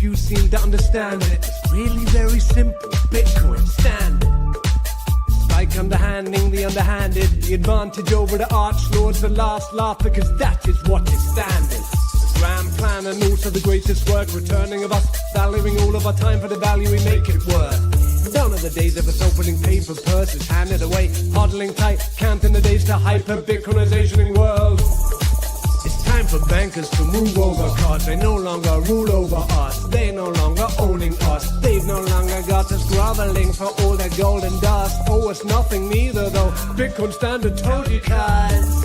few seem to understand it. It's really very simple. Bitcoin standard. Like underhanding the underhanded, the advantage over the archlords, the last laugh, because that is what is standard. The grand plan and also the greatest work, returning of us, valuing all of our time for the value we make it worth. Down are the days of us opening paper purses, handed away, hodling tight, counting the days to hyper-Bitcoinization world. It's time for bankers to move over, cause they no longer rule over us. They no longer owning us. They've no longer got us groveling for all their golden dust. Owe us nothing neither though. Bitcoin standard told you guys.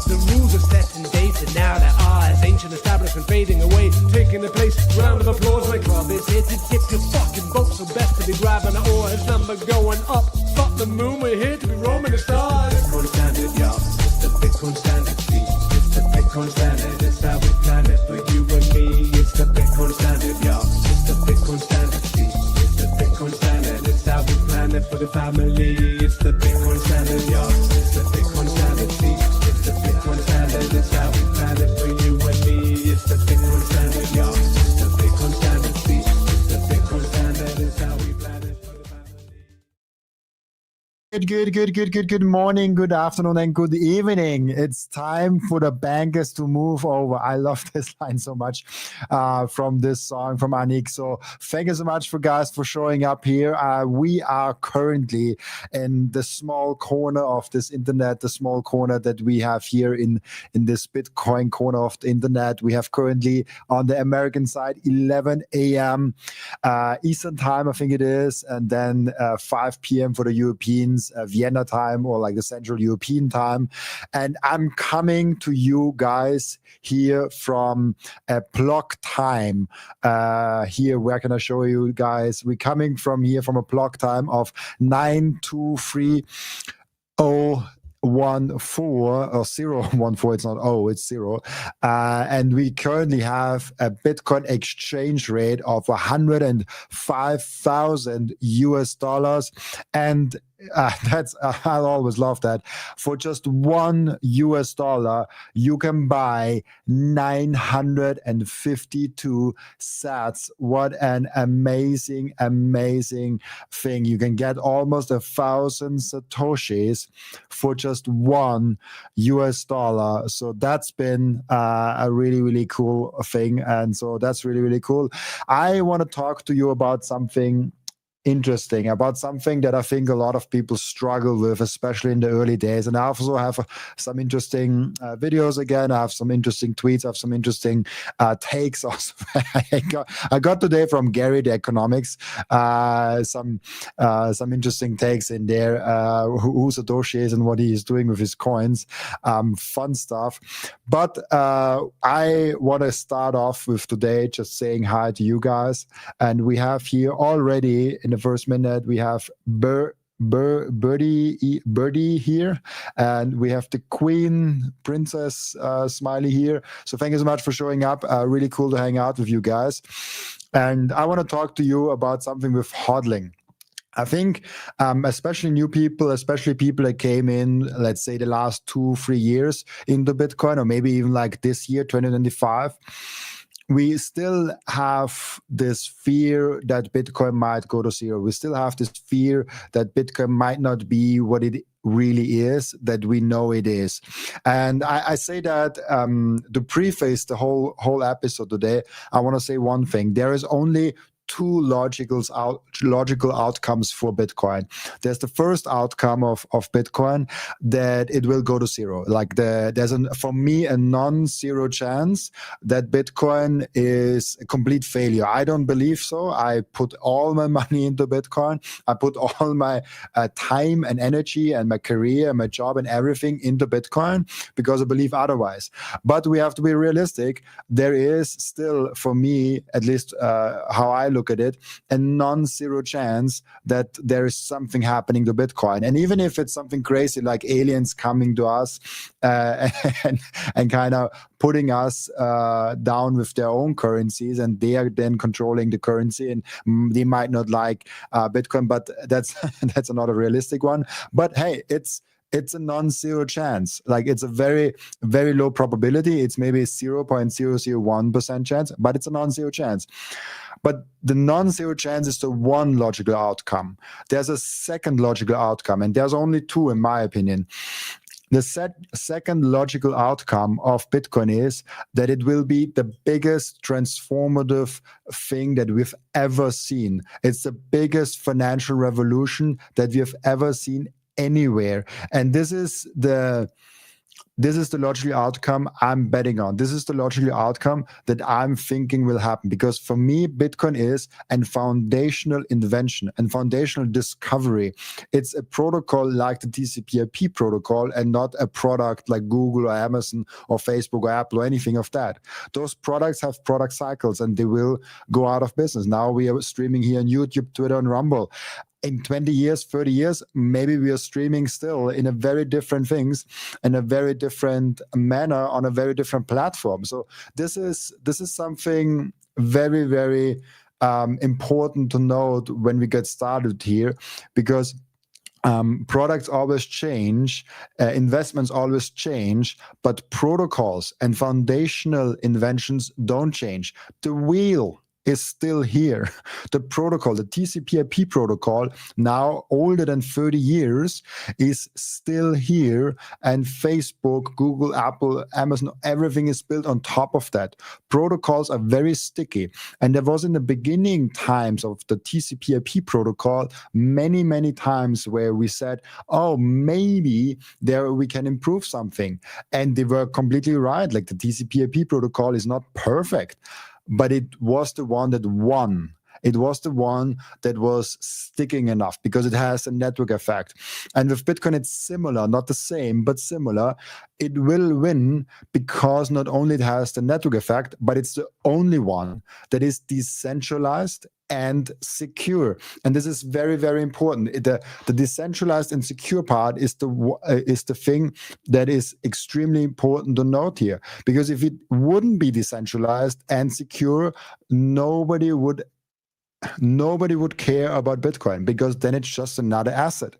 The rules are set in dated, now they're ours. Ancient establishment fading away, taking the place. Round of applause, my club is here to tip your fucking boat. So best to be grabbing the oar, his number going up. Fuck the moon, we're here to be roaming the stars. Bitcoin standard, y'all. It's the Bitcoin standard beat. It's the Bitcoin standard, it's how we plan it for you and me. It's the Bitcoin standard, y'all. It's the Bitcoin standard beat. It's the Bitcoin standard, it's how we plan it for the family. It's the Bitcoin standard, y'all. It's the Bitcoin standard beat. It's the Bitcoin standard, it's how we plan it for you and me. It's the Bitcoin standard, y'all. It's the Bitcoin standard beat. It's the Bitcoin standard, it's how we plan it for the family. Good morning, good afternoon, and good evening. It's time for the bankers to move over. I love this line so much from this song from Anik. So thank you so much for guys for showing up here. We are currently in the small corner of this internet, the small corner that we have here in this Bitcoin corner of the internet. We have currently on the American side 11 a.m. Eastern time, I think it is, and then 5 p.m. for the Europeans. Vienna time, or like the Central European time. And I'm coming to you guys here from a block time. Here, where can I show you guys? We're coming from here from a block time of 923 014 or 014. It's not it's 0. And we currently have a Bitcoin exchange rate of $105,000. And that's I always love that. For just $1, you can buy 952 sats. What an amazing thing! You can get almost 1,000 satoshis for just $1. So that's been a really cool thing, and so that's really cool. I want to talk to you about something interesting, about something that I think a lot of people struggle with, especially in the early days. And I also have some interesting videos again. I have some interesting tweets. I have some interesting takes also. I got today from Gary the Economics some interesting takes in there, who Satoshi is and what he is doing with his coins. Fun stuff. But I want to start off with today just saying hi to you guys. And we have here already in the first minute, we have Birdie here, and we have the Queen Princess Smiley here. So thank you so much for showing up. Really cool to hang out with you guys. And I want to talk to you about something with HODLing. I think especially new people, especially people that came in, let's say the last 2-3 years into Bitcoin, or maybe even like this year, 2025, we still have this fear that Bitcoin might go to zero. We still have this fear that Bitcoin might not be what it really is, that we know it is. And I say that to preface the whole episode today, I want to say one thing. There is only two logical outcomes for Bitcoin. There's the first outcome of Bitcoin, that it will go to zero. Like there's for me a non-zero chance that Bitcoin is a complete failure. I don't believe so. I put all my money into Bitcoin. I put all my time and energy and my career and my job and everything into Bitcoin because I believe otherwise. But we have to be realistic. There is still, for me, at least how I look at it, a non-zero chance that there is something happening to Bitcoin. And even if it's something crazy like aliens coming to us and kind of putting us down with their own currencies, and they are then controlling the currency, and they might not like Bitcoin, but that's another realistic one. But hey, it's it's a non-zero chance. Like it's a very, very low probability. It's maybe 0.001% chance, but it's a non-zero chance. But the non-zero chance is the one logical outcome. There's a second logical outcome, and there's only two, in my opinion. The second logical outcome of Bitcoin is that it will be the biggest transformative thing that we've ever seen. It's the biggest financial revolution that we have ever seen anywhere. And this is the logical outcome I'm betting on. This is the logical outcome that I'm thinking will happen. Because for me, Bitcoin is a foundational invention and foundational discovery. It's a protocol like the TCP/IP protocol and not a product like Google or Amazon or Facebook or Apple or anything of that. Those products have product cycles and they will go out of business. Now we are streaming here on YouTube, Twitter, and Rumble. In 20 years, 30 years, maybe we are streaming still in a very different things, in a very different manner, on a very different platform. So this is something very, very important to note when we get started here, because products always change, investments always change, but protocols and foundational inventions don't change. The wheel is still here. The protocol, the TCP/IP protocol, now older than 30 years, is still here. And Facebook, Google, Apple, Amazon, everything is built on top of that. Protocols are very sticky. And there was in the beginning times of the TCP/IP protocol, many, many times where we said, oh, maybe there we can improve something. And they were completely right. Like the TCP/IP protocol is not perfect, but it was the one that won. It was the one that was sticking enough because it has a network effect. And with Bitcoin, it's similar, not the same, but similar. It will win because not only it has the network effect, but it's the only one that is decentralized and secure. And this is very, very important. The decentralized and secure part is the thing that is extremely important to note here. Because if it wouldn't be decentralized and secure, nobody would care about Bitcoin, because then it's just another asset.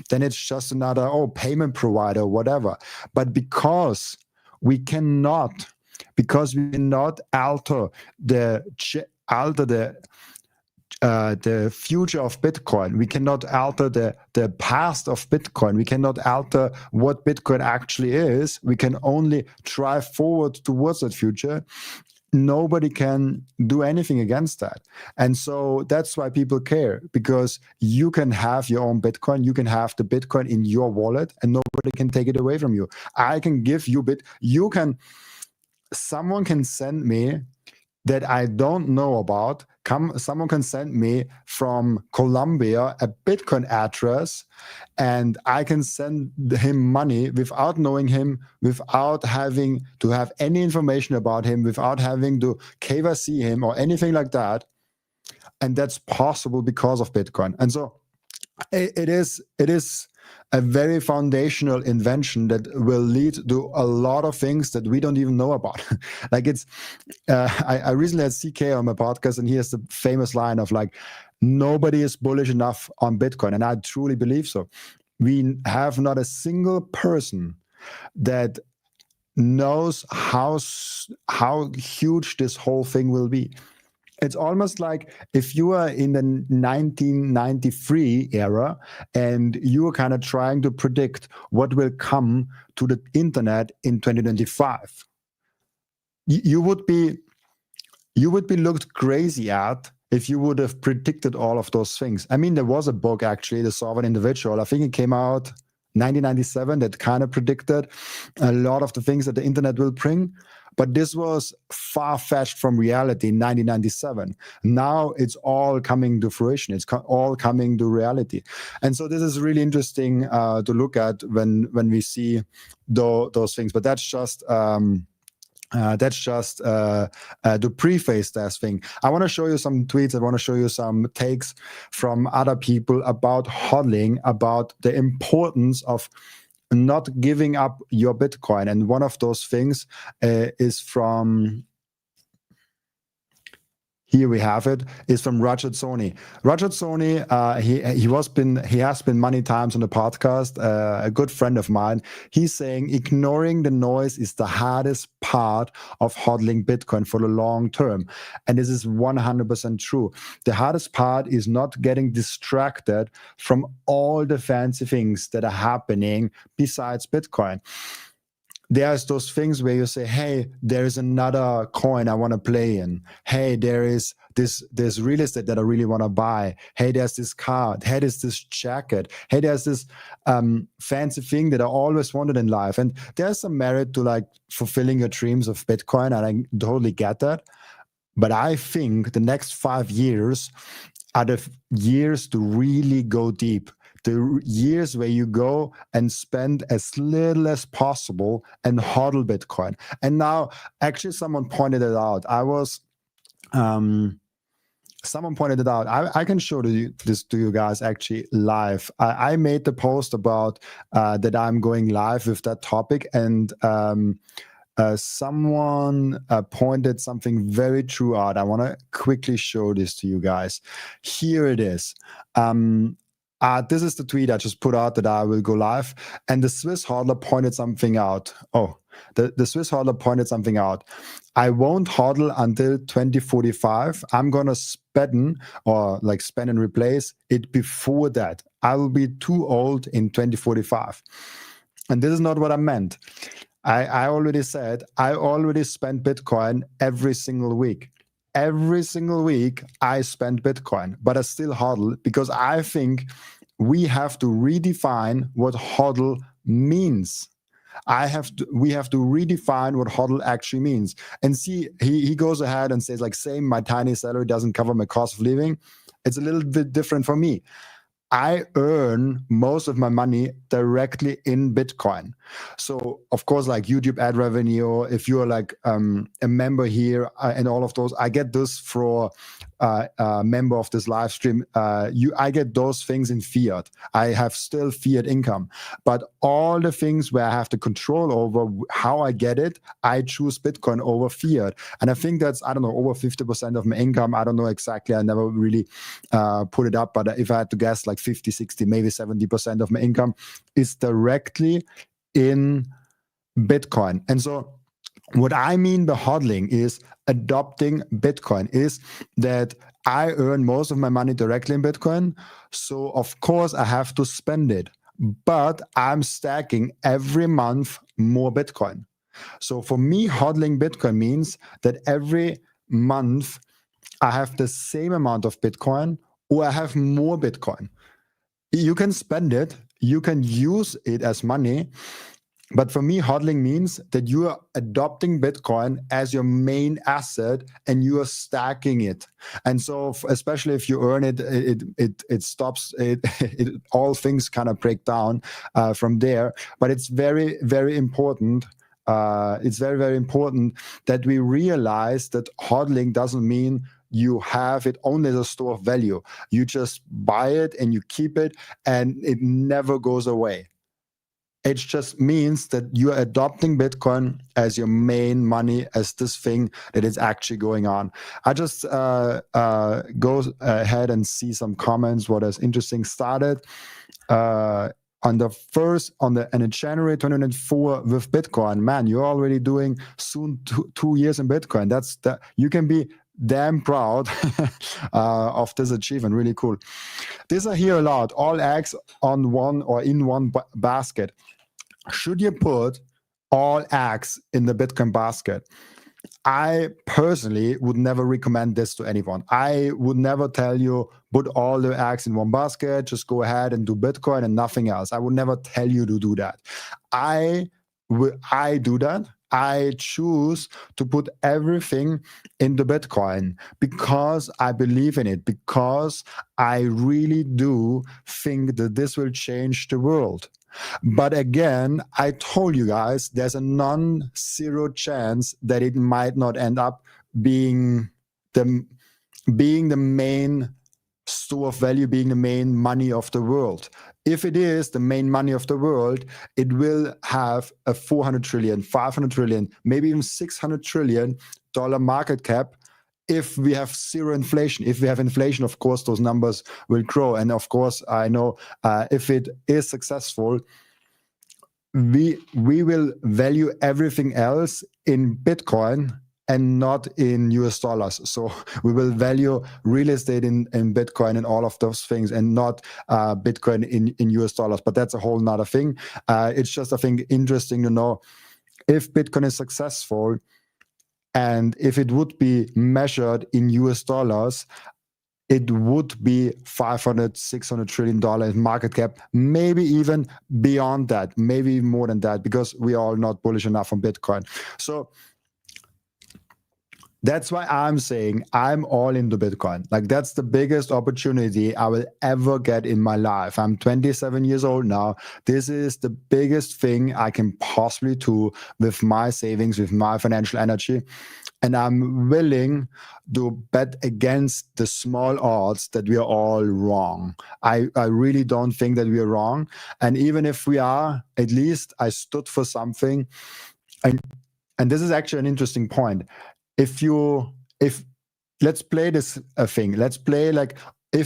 Then it's just another payment provider, whatever. But because we cannot alter the future of Bitcoin. We cannot alter the past of Bitcoin. We cannot alter what Bitcoin actually is. We can only drive forward towards that future. Nobody can do anything against that. And so that's why people care, because you can have your own Bitcoin. You can have the Bitcoin in your wallet and nobody can take it away from you. I can give you someone can send me that I don't know about. Someone can send me from Colombia a Bitcoin address, and I can send him money without knowing him, without having to have any information about him, without having to KYC him or anything like that. And that's possible because of Bitcoin. And so it is a very foundational invention that will lead to a lot of things that we don't even know about. Like I recently had CK on my podcast, and he has the famous line of like, nobody is bullish enough on Bitcoin. And I truly believe so. We have not a single person that knows how huge this whole thing will be. It's almost like if you are in the 1993 era and you are kind of trying to predict what will come to the internet in 2025, you would be looked crazy at if you would have predicted all of those things. I mean, there was a book actually, The Sovereign Individual. I think it came out 1997 that kind of predicted a lot of the things that the internet will bring. But this was far-fetched from reality in 1997. Now it's all coming to fruition. It's all coming to reality. And so this is really interesting to look at when we see those things. But that's just to preface that thing. I want to show you some tweets. I want to show you some takes from other people about HODLing, about the importance of not giving up your Bitcoin. And one of those things is from Here we have it. Is from Roger Sony. Roger Sony, he has been many times on the podcast. A good friend of mine. He's saying ignoring the noise is the hardest part of hodling Bitcoin for the long term, and this is 100% true. The hardest part is not getting distracted from all the fancy things that are happening besides Bitcoin. There's those things where you say, hey, there is another coin I want to play in. Hey, there is this real estate that I really want to buy. Hey, there's this car. Hey, there's this jacket. Hey, there's this fancy thing that I always wanted in life. And there's some merit to like fulfilling your dreams of Bitcoin, and I totally get that. But I think the next 5 years are the years to really go deep. The years where you go and spend as little as possible and hodl Bitcoin. And now, actually, someone pointed it out. Someone pointed it out. I can show this to you guys actually live. I made the post about that I'm going live with that topic, and someone pointed something very true out. I want to quickly show this to you guys. Here it is. This is the tweet I just put out that I will go live. And the Swiss hodler pointed something out. Oh, the Swiss hodler pointed something out. I won't hodl until 2045. I'm going to spend and replace it before that. I will be too old in 2045. And this is not what I meant. I already said, I already spent Bitcoin every single week. Every single week I spend Bitcoin, but I still hodl because I think we have to redefine what hodl means. We have to redefine what hodl actually means. And see, he goes ahead and says like, same, my tiny salary doesn't cover my cost of living. It's a little bit different for me. I earn most of my money directly in Bitcoin. So of course, like YouTube ad revenue, if you're like a member here and all of those, I get this for a member of this live stream. I get those things in fiat. I have still fiat income, but all the things where I have the control over how I get it, I choose Bitcoin over fiat. And I think that's, I don't know, over 50% of my income. I don't know exactly. I never really put it up, but if I had to guess, like 50, 60, maybe 70% of my income is directly in Bitcoin. And so what I mean by hodling is adopting Bitcoin, is that I earn most of my money directly in Bitcoin. So of course I have to spend it, but I'm stacking every month more Bitcoin. So for me, hodling Bitcoin means that every month I have the same amount of Bitcoin or I have more Bitcoin. You can spend it, you can use it as money, but for me, hodling means that you are adopting Bitcoin as your main asset and you are stacking it. And so, especially if you earn it, it stops. All things kind of break down from there. But it's very, very important. It's very, very important that we realize that hodling doesn't mean you have it only as a store of value. You just buy it and you keep it and it never goes away. It just means that you are adopting Bitcoin as your main money, as this thing that is actually going on. I just go ahead and see some comments, what is interesting started. In January 2004 with Bitcoin, man, you're already doing soon 2 years in Bitcoin. You can be damn proud of this achievement. Really cool. This I hear a lot. All eggs on one or in one basket. Should you put all eggs in the Bitcoin basket? I personally would never recommend this to anyone. I would never tell you, put all the eggs in one basket, just go ahead and do Bitcoin and nothing else. I would never tell you to do that. I do that. I choose to put everything into Bitcoin because I believe in it, because I really do think that this will change the world. But again, I told you guys, there's a non-zero chance that it might not end up being the main store of value, being the main money of the world. If it is the main money of the world, it will have a 400 trillion, 500 trillion, maybe even $600 trillion market cap if we have zero inflation. If we have inflation, of course, those numbers will grow. And of course, I know if it is successful, we will value everything else in Bitcoin and not in US dollars. So we will value real estate in Bitcoin and all of those things, and not Bitcoin in US dollars. But that's a whole nother thing. It's just, I think, interesting to know if Bitcoin is successful, and if it would be measured in US dollars, it would be $500-600 trillion in market cap, maybe even beyond that, maybe more than that, because we are all not bullish enough on Bitcoin. So that's why I'm saying I'm all into Bitcoin. Like, that's the biggest opportunity I will ever get in my life. I'm 27 years old now. This is the biggest thing I can possibly do with my savings, with my financial energy. And I'm willing to bet against the small odds that we are all wrong. I really don't think that we are wrong. And even if we are, at least I stood for something. And this is actually an interesting point. If let's play this thing. Let's play like,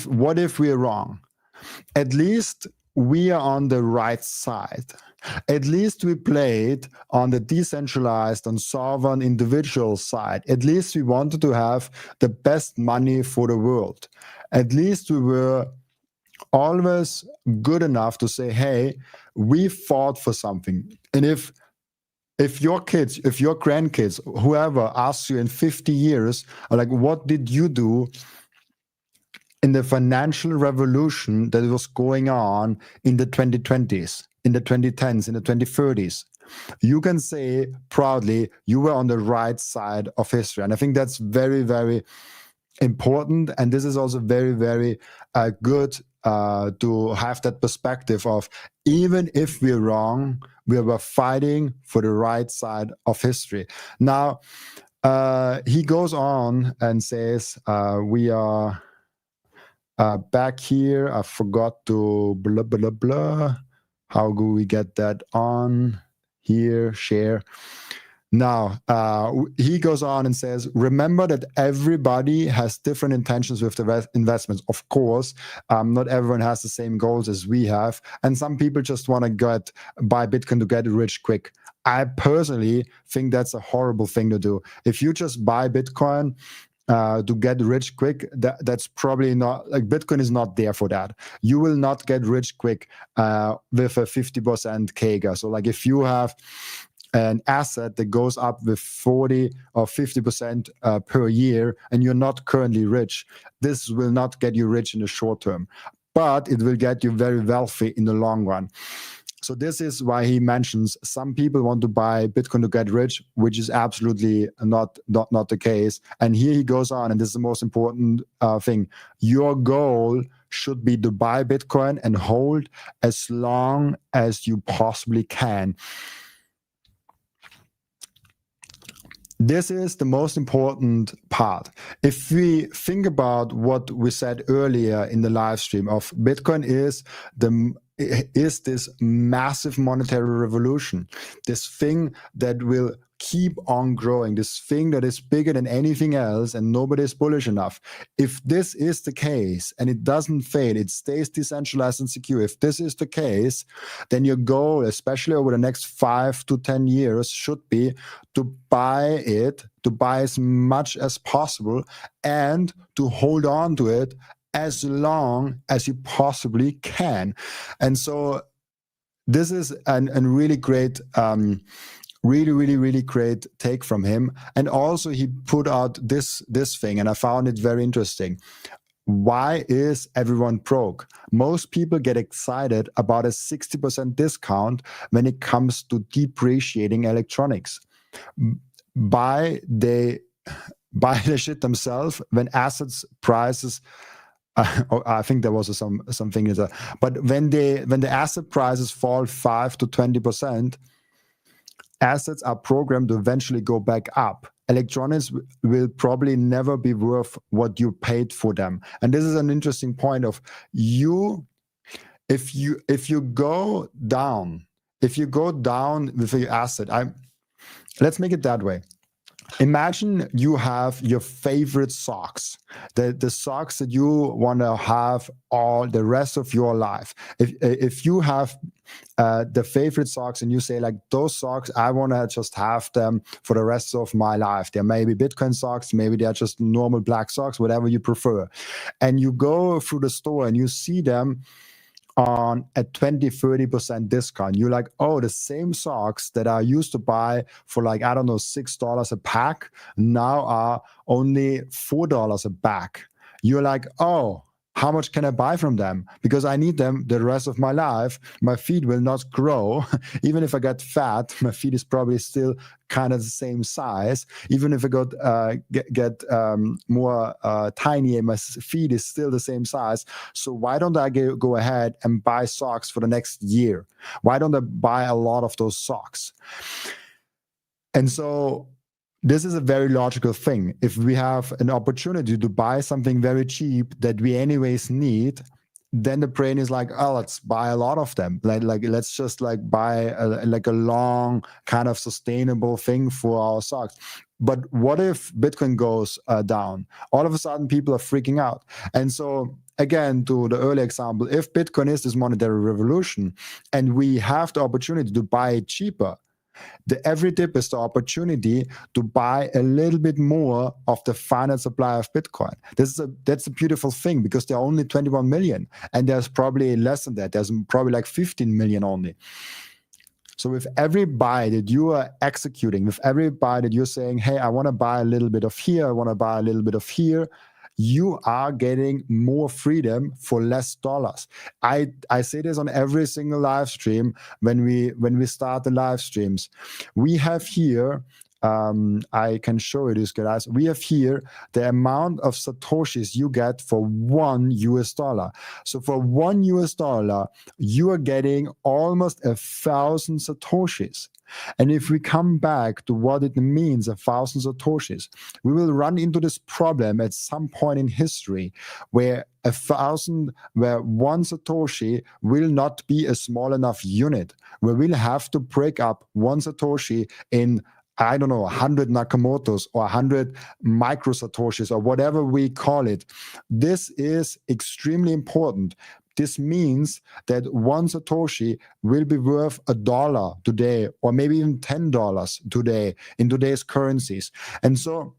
what if we're wrong? At least we are on the right side. At least we played on the decentralized and sovereign individual side. At least we wanted to have the best money for the world. At least we were always good enough to say, hey, we fought for something. And if your kids, if your grandkids, whoever asks you in 50 years, like, what did you do in the financial revolution that was going on in the 2020s, in the 2010s, in the 2030s? You can say proudly, you were on the right side of history. And I think that's very, very important. And this is also very, very good to have that perspective of, even if we're wrong, we were fighting for the right side of history. Now, he goes on and says, we are back here. I forgot to blah, blah, blah. How do we get that on here? Share. Now, he goes on and says, remember that everybody has different intentions with the investments. Of course, not everyone has the same goals as we have. And some people just want to buy Bitcoin to get rich quick. I personally think that's a horrible thing to do. If you just buy Bitcoin to get rich quick, that's probably not, like, Bitcoin is not there for that. You will not get rich quick with a 50% CAGR. So like, if you have an asset that goes up with 40 or 50% per year, and you're not currently rich, this will not get you rich in the short term, but it will get you very wealthy in the long run. So this is why he mentions some people want to buy Bitcoin to get rich, which is absolutely not the case. And here he goes on, and this is the most important thing. Your goal should be to buy Bitcoin and hold as long as you possibly can. This is the most important part. If we think about what we said earlier in the live stream of Bitcoin is this massive monetary revolution, this thing that will keep on growing, this thing that is bigger than anything else, and nobody is bullish enough. If this is the case and it doesn't fail, it stays decentralized and secure, if this is the case, then your goal, especially over the next 5 to 10 years, should be to buy as much as possible and to hold on to it as long as you possibly can. And so this is a really great really great take from him. And also he put out this thing, and I found it very interesting. Why is everyone broke? Most people get excited about a 60% discount when it comes to depreciating electronics. Buy the shit themselves when assets prices I think there was something like that. But when the asset prices fall 5 to 20%, assets are programmed to eventually go back up. Electronics will probably never be worth what you paid for them. And this is an interesting point of if you go down with your asset, let's make it that way. Imagine you have your favorite socks, the socks that you want to have all the rest of your life. If you have the favorite socks and you say like, those socks, I want to just have them for the rest of my life. There may be Bitcoin socks, maybe they're just normal black socks, whatever you prefer. And you go through the store and you see them on a 20-30% discount. You're like, oh, the same socks that I used to buy for like, I don't know, $6 a pack now are only $4 a pack. You're like, oh, how much can I buy from them? Because I need them the rest of my life. My feet will not grow. Even if I get fat, my feet is probably still kind of the same size. Even if I get more tiny and my feet is still the same size. So why don't I go ahead and buy socks for the next year? Why don't I buy a lot of those socks? And so this is a very logical thing. If we have an opportunity to buy something very cheap that we anyways need, then the brain is like, oh, let's buy a lot of them. Like let's just like buy a long kind of sustainable thing for our socks. But what if Bitcoin goes down? All of a sudden, people are freaking out. And so again, to the earlier example, if Bitcoin is this monetary revolution and we have the opportunity to buy it cheaper, every dip is the opportunity to buy a little bit more of the finite supply of Bitcoin. That's a beautiful thing, because there are only 21 million, and there's probably less than that. There's probably like 15 million only. So with every buy that you are executing, with every buy that you're saying, hey, I want to buy a little bit of here, I want to buy a little bit of here, you are getting more freedom for less dollars. I say this on every single live stream when we start the live streams. We have here, I can show you this, guys. We have here the amount of Satoshis you get for $1. So for $1, you are getting almost 1,000 Satoshis. And if we come back to what it means, 1,000 Satoshis, we will run into this problem at some point in history where one Satoshi will not be a small enough unit, where we'll have to break up one Satoshi in, I don't know, 100 Nakamotos or 100 Microsatoshis or whatever we call it. This is extremely important. This means that one Satoshi will be worth $1 today, or maybe even $10 today in today's currencies. And so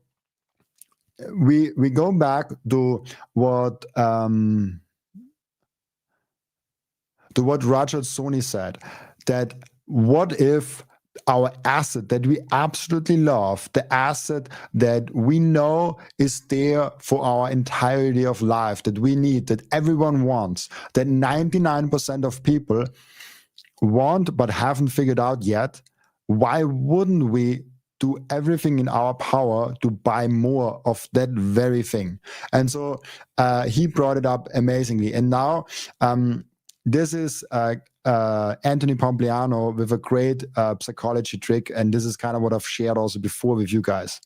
we go back to what Rajat Soni said, that what if our asset that we absolutely love, the asset that we know is there for our entirety of life, that we need, that everyone wants, that 99% of people want but haven't figured out yet, why wouldn't we do everything in our power to buy more of that very thing? And so he brought it up amazingly. And now this is Anthony Pompliano with a great psychology trick, and this is kind of what I've shared also before with you guys.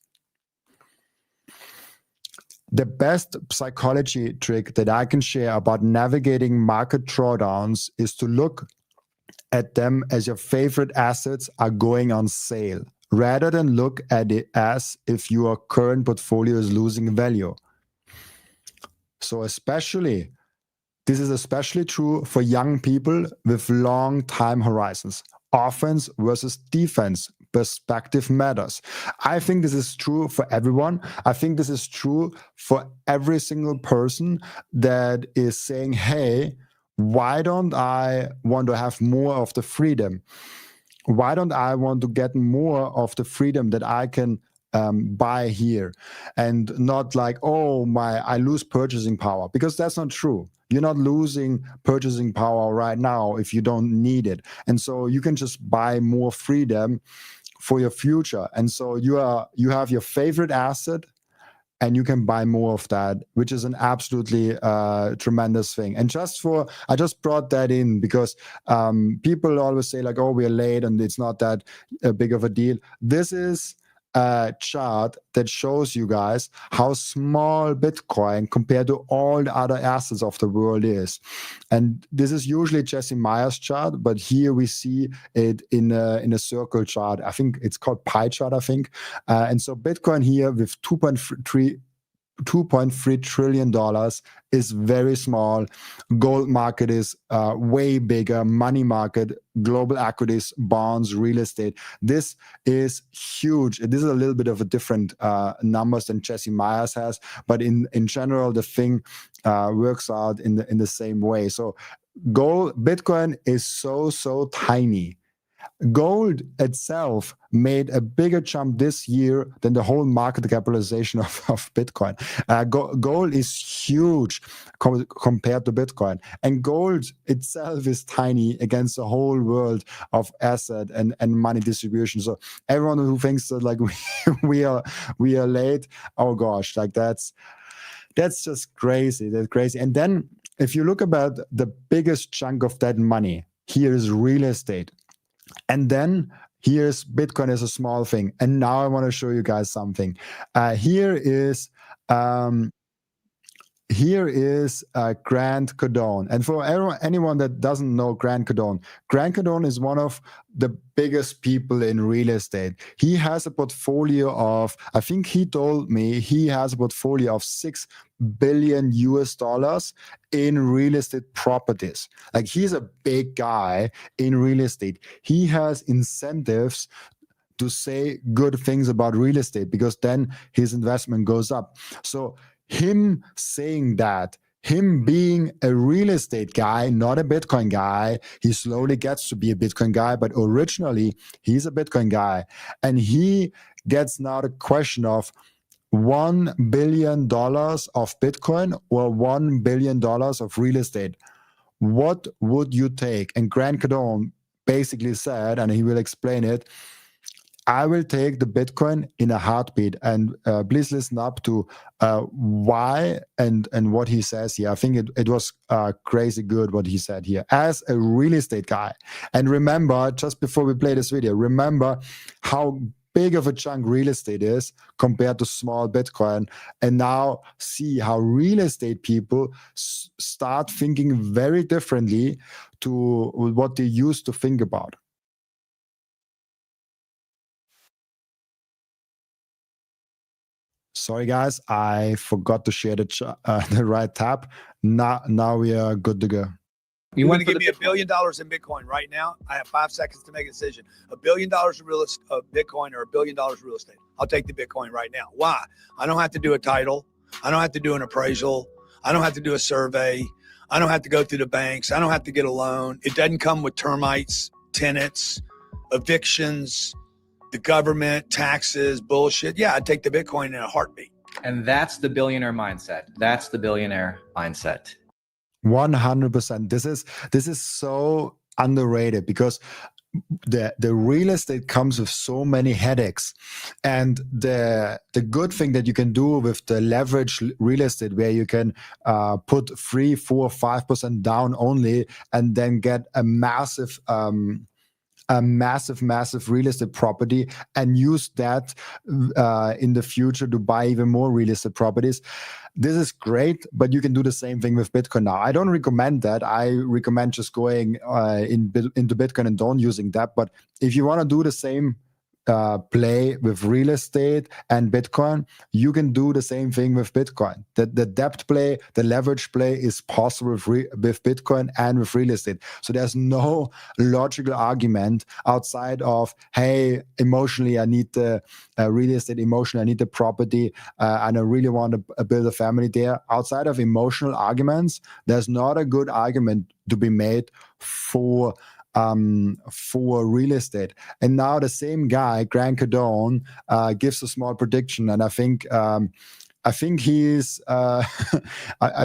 The best psychology trick that I can share about navigating market drawdowns is to look at them as your favorite assets are going on sale, rather than look at it as if your current portfolio is losing value. So this is especially true for young people with long time horizons. Offense versus defense perspective matters. I think this is true for everyone. I think this is true for every single person that is saying, hey, why don't I want to have more of the freedom? Why don't I want to get more of the freedom that I can buy here, and not like, oh, I lose purchasing power? Because that's not true. You're not losing purchasing power right now if you don't need it. And so you can just buy more freedom for your future. And so you have your favorite asset and you can buy more of that, which is an absolutely tremendous thing. And I just brought that in because people always say like, oh, we're late and it's not that big of a deal. This is a chart that shows you guys how small Bitcoin compared to all the other assets of the world is. And this is usually Jesse Meyer's chart, but here we see it in a circle chart. I think it's called pie chart, I think. And so Bitcoin here with $2.3 trillion is very small. Gold market is way bigger. Money market, global equities, bonds, real estate. This is huge. This is a little bit of a different numbers than Jesse Myers has, but in general, the thing works out in the same way. So Bitcoin is so tiny. Gold itself made a bigger jump this year than the whole market capitalization of Bitcoin. Gold is huge compared to Bitcoin. And gold itself is tiny against the whole world of asset and money distribution. So everyone who thinks that like we are late, oh gosh, like that's just crazy. That's crazy. And then if you look about the biggest chunk of that money, here is real estate. And then here's Bitcoin as a small thing. And now I want to show you guys something. Here is Grant Cardone. And for anyone that doesn't know Grant Cardone is one of the biggest people in real estate. He has a portfolio of, I think he told me he has a portfolio of $6 billion in real estate properties. Like he's a big guy in real estate. He has incentives to say good things about real estate because then his investment goes up. So him saying that, him being a real estate guy, not a Bitcoin guy, he slowly gets to be a Bitcoin guy, but originally he's a Bitcoin guy. And he gets now the question of $1 billion of Bitcoin or $1 billion of real estate. What would you take? And Grant Cardone basically said, and he will explain it, I will take the Bitcoin in a heartbeat. And please listen up to why and what he says here. I think it was crazy good what he said here as a real estate guy. And remember, just before we play this video, remember how big of a chunk real estate is compared to small Bitcoin. And now see how real estate people start thinking very differently to what they used to think about. Sorry, guys, I forgot to share the right tab. Now we are good to go. You want to give me $1 billion in Bitcoin right now? I have 5 seconds to make a decision. $1 billion of Bitcoin or $1 billion of real estate. I'll take the Bitcoin right now. Why? I don't have to do a title. I don't have to do an appraisal. I don't have to do a survey. I don't have to go through the banks. I don't have to get a loan. It doesn't come with termites, tenants, evictions, the government, taxes, bullshit. Yeah, I'd take the Bitcoin in a heartbeat. And that's the billionaire mindset. That's the billionaire mindset. 100%. This is so underrated because the real estate comes with so many headaches, and the good thing that you can do with the leverage real estate, where you can put 3, 4, 5% down only, and then get a massive real estate property and use that in the future to buy even more real estate properties. This is great, but you can do the same thing with Bitcoin now. I don't recommend that. I recommend just going into Bitcoin and don't using that. But if you want to do the same play with real estate and Bitcoin, you can do the same thing with Bitcoin. The debt play, the leverage play is possible with Bitcoin and with real estate. So there's no logical argument outside of, hey, emotionally, I need the real estate, emotionally, I need the property, and I really want to build a family there. Outside of emotional arguments, there's not a good argument to be made for real estate. And now the same guy, Grant Cardone, gives a small prediction, and I think he's I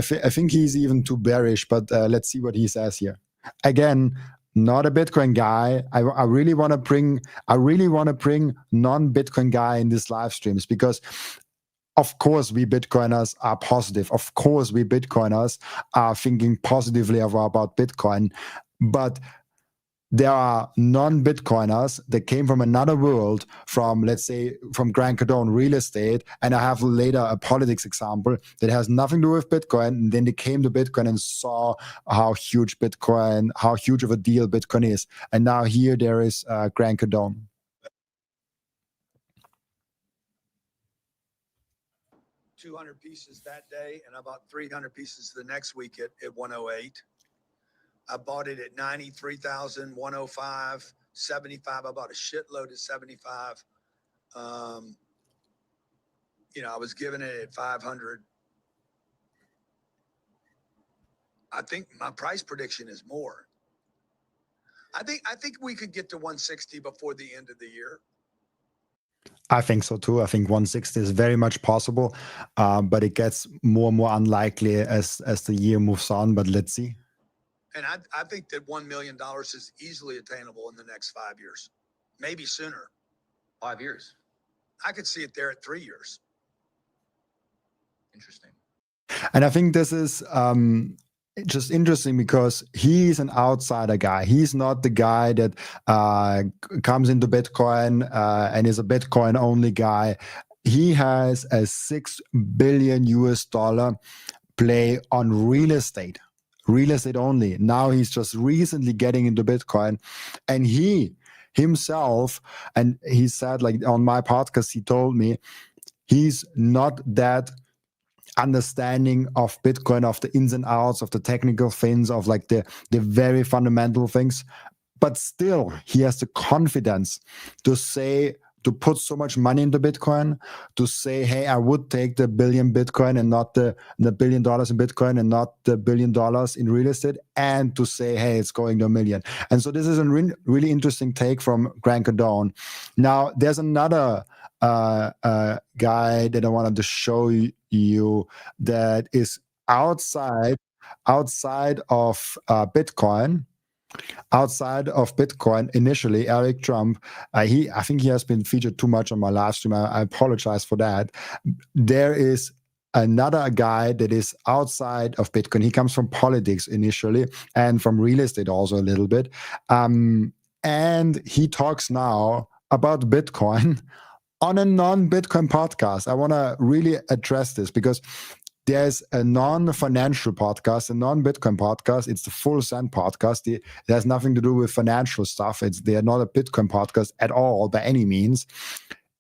think he's even too bearish. But let's see what he says here. Again, not a Bitcoin guy. I really want to bring non-Bitcoin guy in these live streams because, of course, we Bitcoiners are positive. Of course, we Bitcoiners are thinking positively about Bitcoin, but there are non-Bitcoiners that came from another world, from, let's say, from Grant Cardone real estate, and I have later a politics example that has nothing to do with Bitcoin, and then they came to Bitcoin and saw how huge of a deal Bitcoin is. And now here there is Grant Cardone. $200 pieces that day, and I bought 300 pieces the next week at 108. I bought it at 93,000, 105, 75. I bought a shitload at 75. I was given it at 500. I think my price prediction is more. I think we could get to 160 before the end of the year. I think so too. I think 160 is very much possible, but it gets more and more unlikely as the year moves on. But let's see. And I think that $1 million is easily attainable in the next 5 years, maybe sooner. 5 years. I could see it there at 3 years. Interesting. And I think this is just interesting because he's an outsider guy. He's not the guy that comes into Bitcoin and is a Bitcoin only guy. He has a $6 billion play on real estate only. Now he's just recently getting into Bitcoin, and he himself, and he said, like on my podcast, he told me he's not that understanding of Bitcoin, of the ins and outs, of the technical things, of like the very fundamental things, but still he has the confidence to put so much money into Bitcoin, to say, hey, I would take the billion Bitcoin and not the $1 billion in Bitcoin and not the $1 billion in real estate, and to say, hey, it's going to $1 million. And so this is a really interesting take from Grant Cardone. Now, there's another guy that I wanted to show you that is outside of Bitcoin. Outside of Bitcoin, initially, Eric Trump, I think he has been featured too much on my live stream. I apologize for that. There is another guy that is outside of Bitcoin. He comes from politics initially and from real estate also a little bit. And he talks now about Bitcoin on a non-Bitcoin podcast. I want to really address this because there's a non-financial podcast, a non-Bitcoin podcast. It's the Full Send podcast. It has nothing to do with financial stuff. They are not a Bitcoin podcast at all by any means.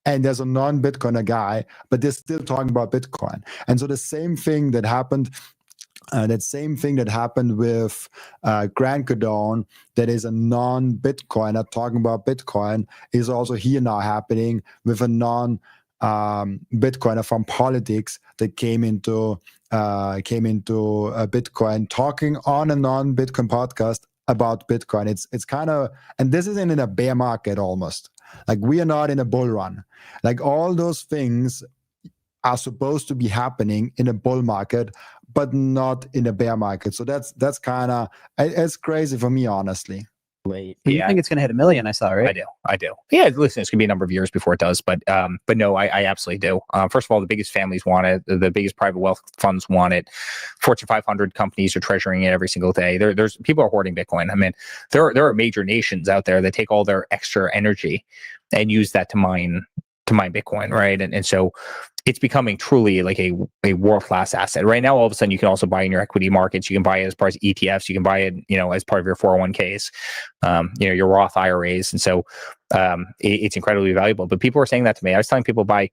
And there's a non-Bitcoiner guy, but they're still talking about Bitcoin. And so the same thing that happened with Grant Cardone, that is a non-Bitcoiner talking about Bitcoin, is also here now happening with a Bitcoiner from politics that came into Bitcoin, talking on a non-Bitcoin podcast about Bitcoin. It's kind of, and this isn't in a bear market almost. Like, we are not in a bull run. Like, all those things are supposed to be happening in a bull market, but not in a bear market. So that's kind of, it's crazy for me, honestly. Wait, you think it's going to hit $1 million? I saw, right? I do. Yeah, listen, it's going to be a number of years before it does, but no, I absolutely do. First of all, the biggest families want it. The biggest private wealth funds want it. Fortune 500 companies are treasuring it every single day. There's people are hoarding Bitcoin. I mean, there are major nations out there that take all their extra energy and use that to mine Bitcoin, right? And so it's becoming truly like a world-class asset. Right now, all of a sudden, you can also buy in your equity markets. You can buy it as part of ETFs. You can buy it, as part of your 401ks, your Roth IRAs. And so it's incredibly valuable. But people were saying that to me. I was telling people buy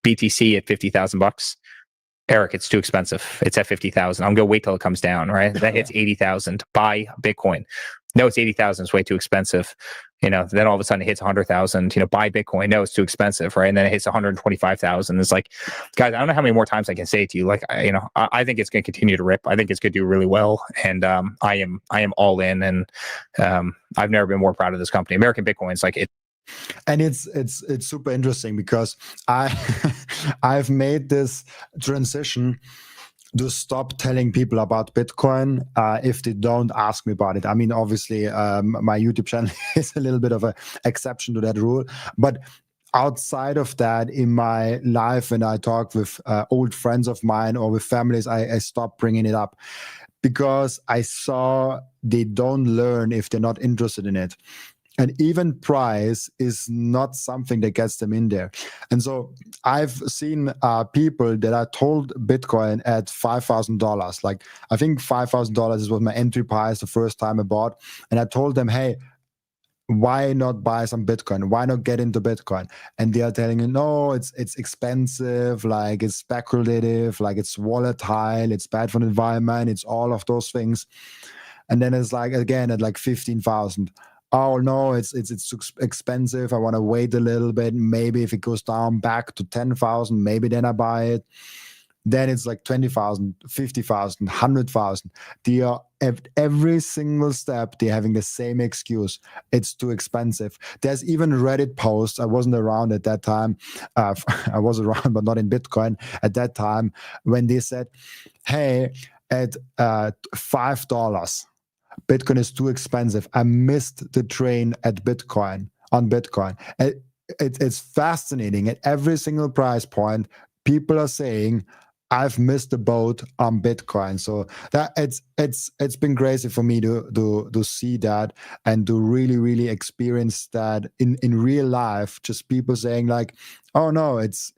BTC at $50,000. Eric, it's too expensive. It's at 50,000. I'm going to wait till it comes down, right? That hits 80,000. Buy Bitcoin. No, it's 80,000. It's way too expensive. Then all of a sudden it hits 100,000. Buy Bitcoin. No, it's too expensive, right? And then it hits 125,000. It's like, guys, I don't know how many more times I can say it to you. Like, I think it's going to continue to rip. I think it's going to do really well, and I am all in. And I've never been more proud of this company. American Bitcoin's like it. And it's super interesting because I've made this transition to stop telling people about Bitcoin if they don't ask me about it. I mean, obviously, my YouTube channel is a little bit of an exception to that rule. But outside of that, in my life, when I talk with old friends of mine or with families, I stop bringing it up. because I saw they don't learn if they're not interested in it. And even price is not something that gets them in there. And so I've seen people that I told Bitcoin at $5,000. Like, I think $5,000 was my entry price the first time I bought. And I told them, hey, why not buy some Bitcoin? Why not get into Bitcoin? And they are telling you, no, it's expensive, like it's speculative, like it's volatile, it's bad for the environment, it's all of those things. And then it's like, again, at like 15,000. Oh no, it's too expensive. I want to wait a little bit. Maybe if it goes down back to 10,000, maybe then I buy it. Then it's like 20,000, 50,000, 100,000. They are at every single step, they're having the same excuse. It's too expensive. There's even Reddit posts. I wasn't around at that time. I was around, but not in Bitcoin at that time, when they said, hey, at $5, Bitcoin is too expensive. I missed the train at Bitcoin, on Bitcoin. It's fascinating. At every single price point, people are saying, I've missed the boat on Bitcoin. So that it's been crazy for me to see that and to really experience that in real life. Just people saying like, oh no, it's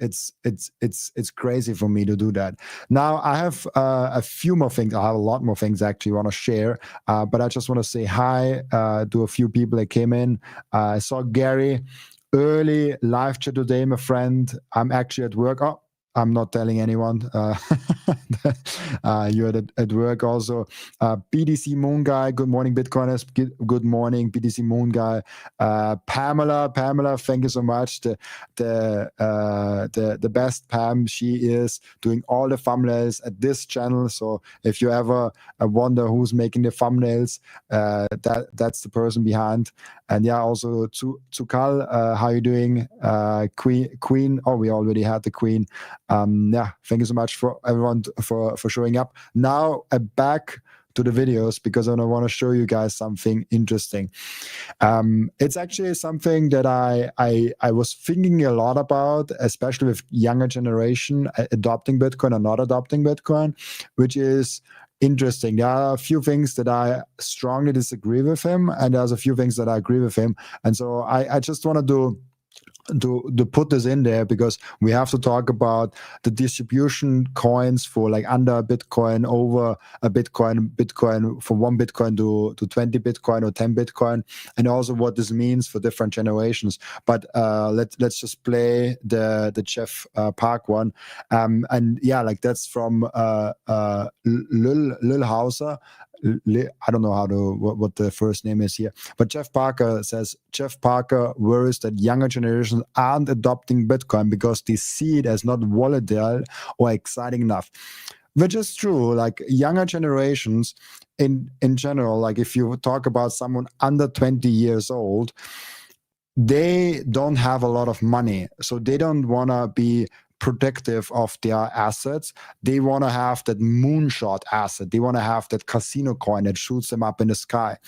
crazy for me to do that. Now I have a few more things. I have a lot more things actually want to share, but I just want to say hi to a few people that came in. I saw Gary early live chat today, my friend. I'm actually at work. Oh, I'm not telling anyone. You're at work also. BTC Moon Guy, good morning, Bitcoiners. Good morning, BTC Moon Guy. Pamela, thank you so much. The best Pam. She is doing all the thumbnails at this channel. So if you ever wonder who's making the thumbnails, that's the person behind. And yeah, also Tsukal, how you doing? Queen. Oh, we already had the Queen. Yeah, thank you so much for everyone for showing up. Now back to the videos, because I want to show you guys something interesting. It's actually something that I was thinking a lot about, especially with younger generation adopting Bitcoin or not adopting Bitcoin, which is interesting. There are a few things that I strongly disagree with him, and there's a few things that I agree with him. And so I just want to put this in there, because we have to talk about the distribution coins for like under a Bitcoin, over a Bitcoin from 1 Bitcoin to 20 Bitcoin or 10 Bitcoin, and also what this means for different generations. But let's just play the Jeff Park one, and yeah, like that's from Lil Hauser. I don't know what the first name is here, but Jeff Parker says, Jeff Parker worries that younger generations aren't adopting Bitcoin because they see it as not volatile or exciting enough, which is true. Like younger generations in general, like if you talk about someone under 20 years old, they don't have a lot of money, so they don't want to be protective of their assets. They want to have that moonshot asset. They want to have that casino coin that shoots them up in the sky,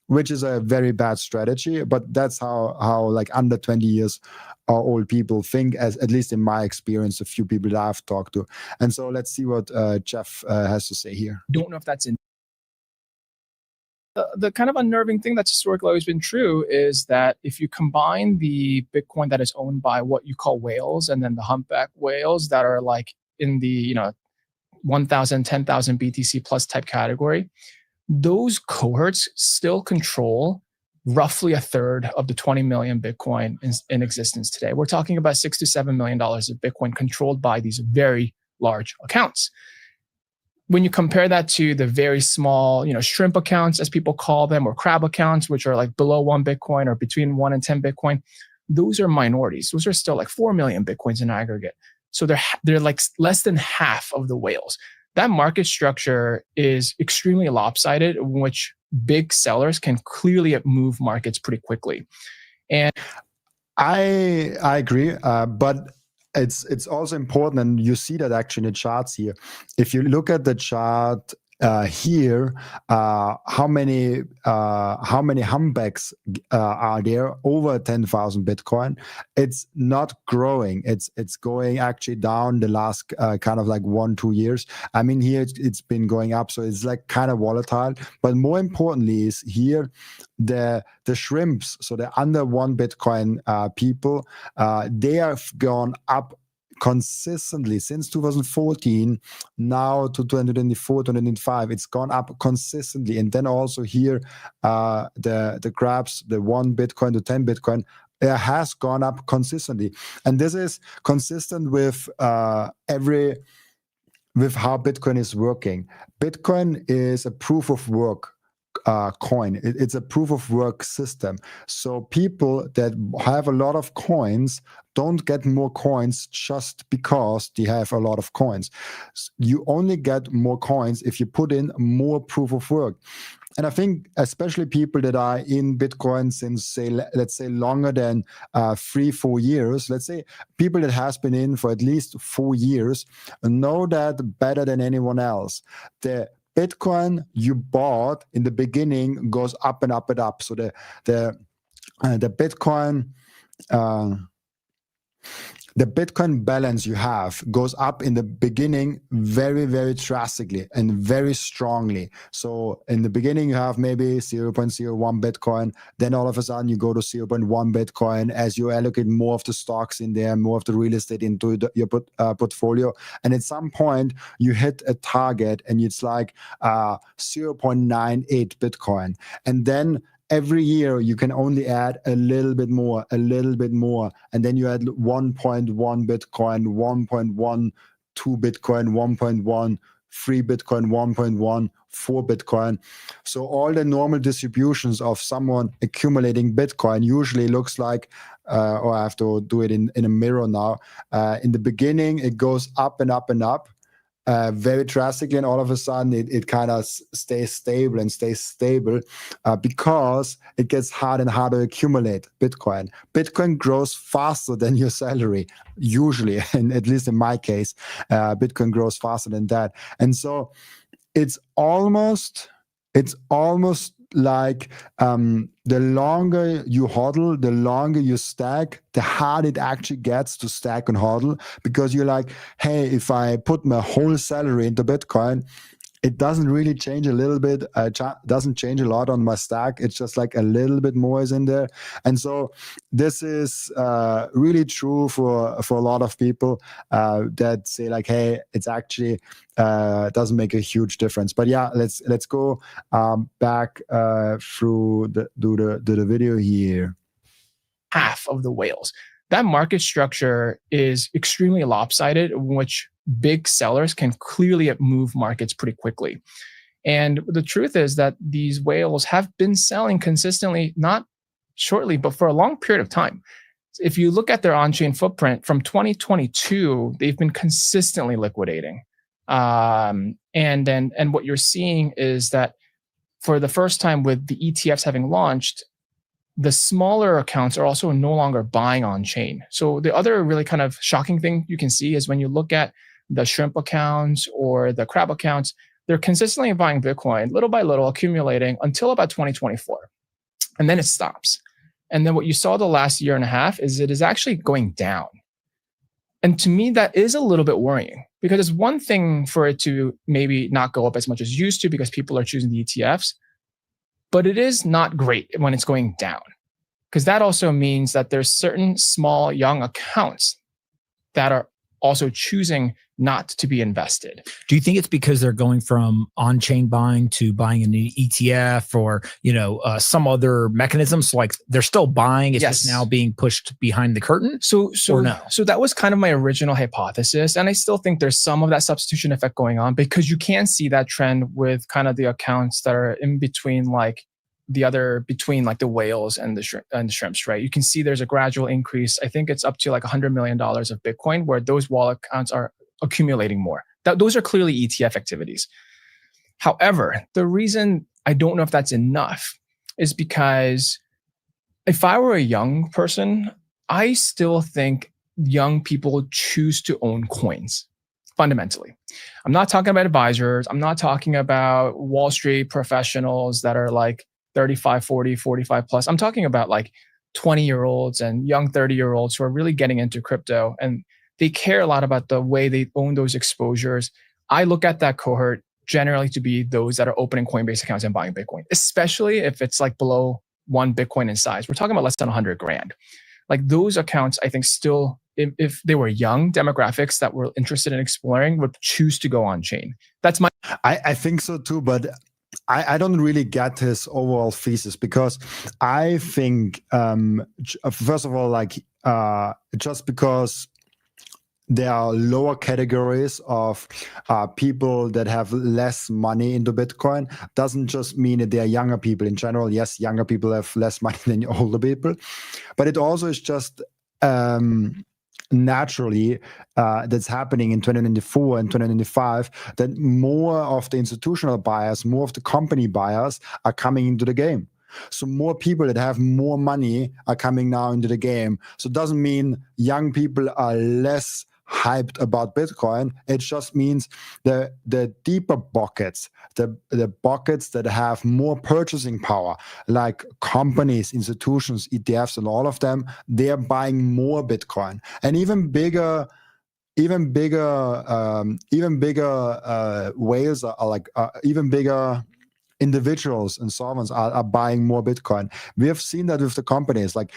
which is a very bad strategy. But that's how like under 20 years old people think, as at least in my experience, a few people that I've talked to. And so let's see what Jeff has to say here. Don't know if that's in. The kind of unnerving thing that's historically always been true is that if you combine the Bitcoin that is owned by what you call whales, and then the humpback whales that are like in the 1,000, 10,000 BTC plus type category, those cohorts still control roughly a third of the 20 million Bitcoin in existence today. We're talking about $6 to $7 million of Bitcoin controlled by these very large accounts. When you compare that to the very small, shrimp accounts, as people call them, or crab accounts, which are like below 1 Bitcoin or between 1 and 10 Bitcoin, those are minorities. Those are still like 4 million Bitcoins in aggregate. So they're like less than half of the whales. That market structure is extremely lopsided, in which big sellers can clearly move markets pretty quickly. And I agree, but it's also important, and you see that actually in the charts here. If you look at the chart here, how many humpbacks are there over 10,000 Bitcoin? It's not growing. It's going actually down the last kind of like 1-2 years. I mean, here it's been going up, so it's like kind of volatile. But more importantly is here the shrimps, so the under 1 Bitcoin people, they have gone up consistently since 2014 now to 2024, 2025. It's gone up consistently. And then also here, the grabs, the 1 Bitcoin to 10 Bitcoin, it has gone up consistently. And this is consistent with how Bitcoin is working. Bitcoin is a proof of work coin. It's a proof of work system. So people that have a lot of coins don't get more coins just because they have a lot of coins. You only get more coins if you put in more proof of work. And I think especially people that are in Bitcoin since, let's say longer than 3-4 years, let's say people that has been in for at least 4 years know that better than anyone else. The Bitcoin you bought in the beginning goes up and up and up. So the Bitcoin the Bitcoin balance you have goes up in the beginning very, very drastically and very strongly. So in the beginning, you have maybe 0.01 Bitcoin. Then all of a sudden, you go to 0.1 Bitcoin as you allocate more of the stocks in there, more of the real estate into your portfolio. And at some point, you hit a target and it's like 0.98 Bitcoin. And then every year you can only add a little bit more, and then you add 1.1 Bitcoin, 1.12 Bitcoin, 1.13 Bitcoin, 1.14 Bitcoin. So all the normal distributions of someone accumulating Bitcoin usually looks like, or I have to do it in a mirror now. In the beginning, it goes up and up and up. Very drastically, and all of a sudden it kind of stays stable because it gets harder and harder to accumulate Bitcoin. Bitcoin grows faster than your salary, usually, and at least in my case, Bitcoin grows faster than that. And so it's almost like the longer you hodl, the longer you stack, the harder it actually gets to stack and hodl, because you're like, hey, if I put my whole salary into Bitcoin, it doesn't really change a little bit, doesn't change a lot on my stack. It's just like a little bit more is in there. And so this is really true for a lot of people that say like, hey, it's actually doesn't make a huge difference. But yeah, let's go back through the video here. Half of the whales. That market structure is extremely lopsided, in which big sellers can clearly move markets pretty quickly. And the truth is that these whales have been selling consistently, not shortly, but for a long period of time. If you look at their on-chain footprint from 2022, they've been consistently liquidating. And what you're seeing is that for the first time with the ETFs having launched, the smaller accounts are also no longer buying on chain. So the other really kind of shocking thing you can see is when you look at the shrimp accounts or the crab accounts, they're consistently buying Bitcoin little by little, accumulating until about 2024. And then it stops. And then what you saw the last year and a half is it is actually going down. And to me, that is a little bit worrying, because it's one thing for it to maybe not go up as much as used to because people are choosing the ETFs. But it is not great when it's going down, because that also means that there's certain small, young accounts that are also choosing not to be invested. Do you think it's because they're going from on-chain buying to buying an ETF or, some other mechanisms? So like they're still buying, it's just now being pushed behind the curtain? So no? So that was kind of my original hypothesis. And I still think there's some of that substitution effect going on, because you can see that trend with kind of the accounts that are in between, like between like the whales and the shrimps, right? You can see there's a gradual increase. I think it's up to like $100 million of Bitcoin, where those wallet accounts are accumulating more. Those are clearly ETF activities. However, the reason I don't know if that's enough is because if I were a young person, I still think young people choose to own coins. fundamentally. I'm not talking about advisors. I'm not talking about Wall Street professionals that are like 35, 40, 45 plus. I'm talking about like 20-year-olds and young 30-year-olds who are really getting into crypto, and they care a lot about the way they own those exposures. I look at that cohort generally to be those that are opening Coinbase accounts and buying Bitcoin, especially if it's like below 1 Bitcoin in size. We're talking about less than 100 grand. Like those accounts, I think still, if they were young demographics that were interested in exploring, would choose to go on chain. That's my. I think so too, but I don't really get his overall thesis, because I think, first of all, like just because there are lower categories of people that have less money into Bitcoin doesn't just mean that they are younger people in general. Yes, younger people have less money than older people, but it also is just naturally that's happening in 2024 and 2025, that more of the institutional buyers, more of the company buyers are coming into the game. So more people that have more money are coming now into the game. So it doesn't mean young people are less hyped about Bitcoin. It just means the deeper buckets, the buckets that have more purchasing power, like companies, institutions, ETFs, and all of them, they're buying more Bitcoin. And even bigger whales are like even bigger individuals and sovereigns are buying more Bitcoin. We have seen that with the companies. Like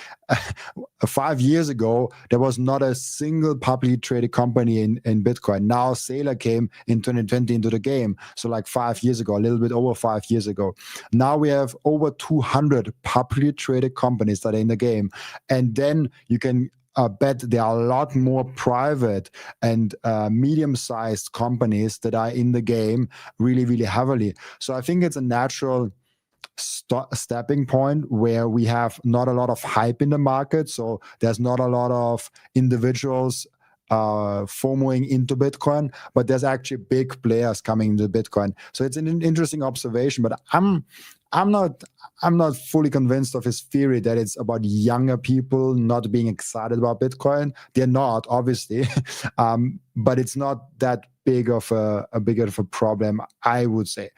5 years ago, there was not a single publicly traded company in Bitcoin. Now Saylor came in 2020 into the game. So like 5 years ago, a little bit over 5 years ago. Now we have over 200 publicly traded companies that are in the game. And then you can bet there are a lot more private and medium-sized companies that are in the game really, really heavily. So I think it's a natural stepping point where we have not a lot of hype in the market. So there's not a lot of individuals FOMOing into Bitcoin, but there's actually big players coming into Bitcoin. So it's an interesting observation, but I'm not fully convinced of his theory that it's about younger people not being excited about Bitcoin. They're not, obviously, but it's not that big of a problem, I would say.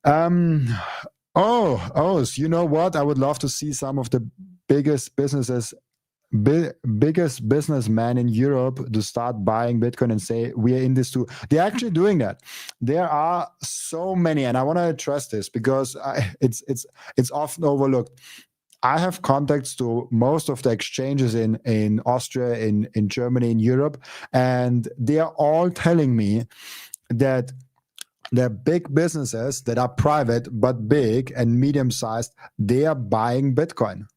So you know what? I would love to see some of the biggest businessmen in Europe to start buying Bitcoin and say, we are in this too. They're actually doing that. There are so many, and I want to address this because it's often overlooked. I have contacts to most of the exchanges in Austria, in Germany, in Europe, and they are all telling me that they're big businesses that are private but big and medium-sized. They are buying Bitcoin.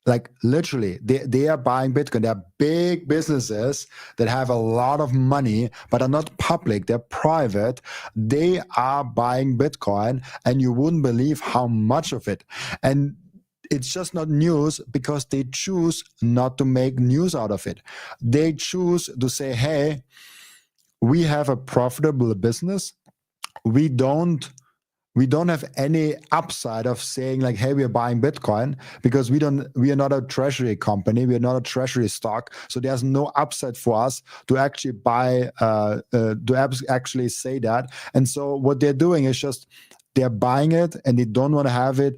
Like literally, they are buying Bitcoin. They are big businesses that have a lot of money, but are not public. They're private. They are buying Bitcoin, and you wouldn't believe how much of it. And it's just not news because they choose not to make news out of it. They choose to say, hey, we have a profitable business. We don't have any upside of saying like, hey, we're buying Bitcoin, because we are not a treasury company. We are not a treasury stock. So there's no upside for us to actually buy, to actually say that. And so what they're doing is just, they're buying it, and they don't want to have it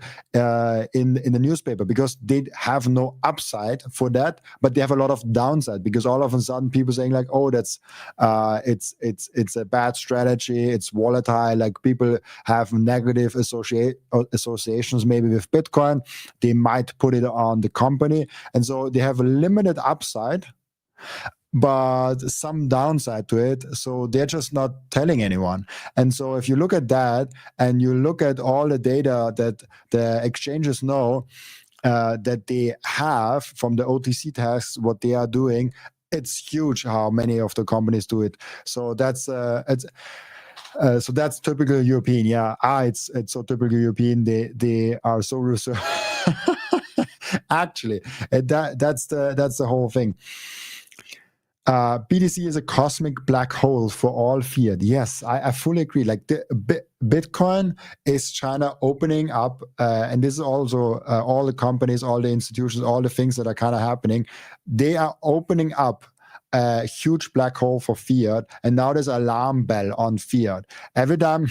in the newspaper because they have no upside for that, but they have a lot of downside because all of a sudden people saying like, oh, that's it's a bad strategy, it's volatile. Like people have negative associations maybe with Bitcoin. They might put it on the company, and so they have a limited upside, but some downside to it. So they're just not telling anyone. And so if you look at that and you look at all the data that the exchanges know that they have from the OTC tests, what they are doing, it's huge how many of the companies do it. So that's so that's typical European. Yeah, it's so typical European. They are so reserved. Actually, that's the whole thing. BTC is a cosmic black hole for all fiat. Yes, I fully agree. Like the Bitcoin is China opening up, and this is also all the companies, all the institutions, all the things that are kind of happening. They are opening up a huge black hole for fiat, and now there's an alarm bell on fiat. Every time,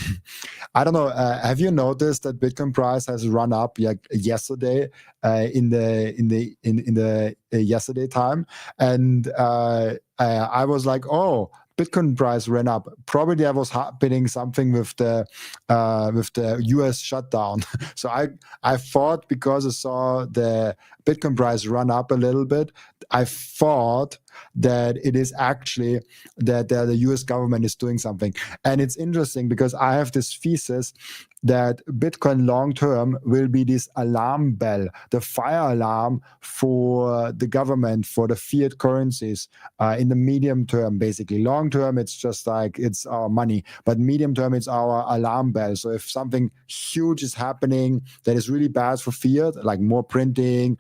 I don't know, have you noticed that Bitcoin price has run up like yesterday in the yesterday time, and I was like, oh, Bitcoin price ran up. Probably there was happening something with the US shutdown. So I thought, because I saw the Bitcoin price run up a little bit, I thought that it is actually that the US government is doing something. And it's interesting because I have this thesis that Bitcoin long term will be this alarm bell, the fire alarm for the government, for the fiat currencies in the medium term, basically. Long term, it's just like it's our money, but medium term, it's our alarm bell. So if something huge is happening that is really bad for fiat, like more printing,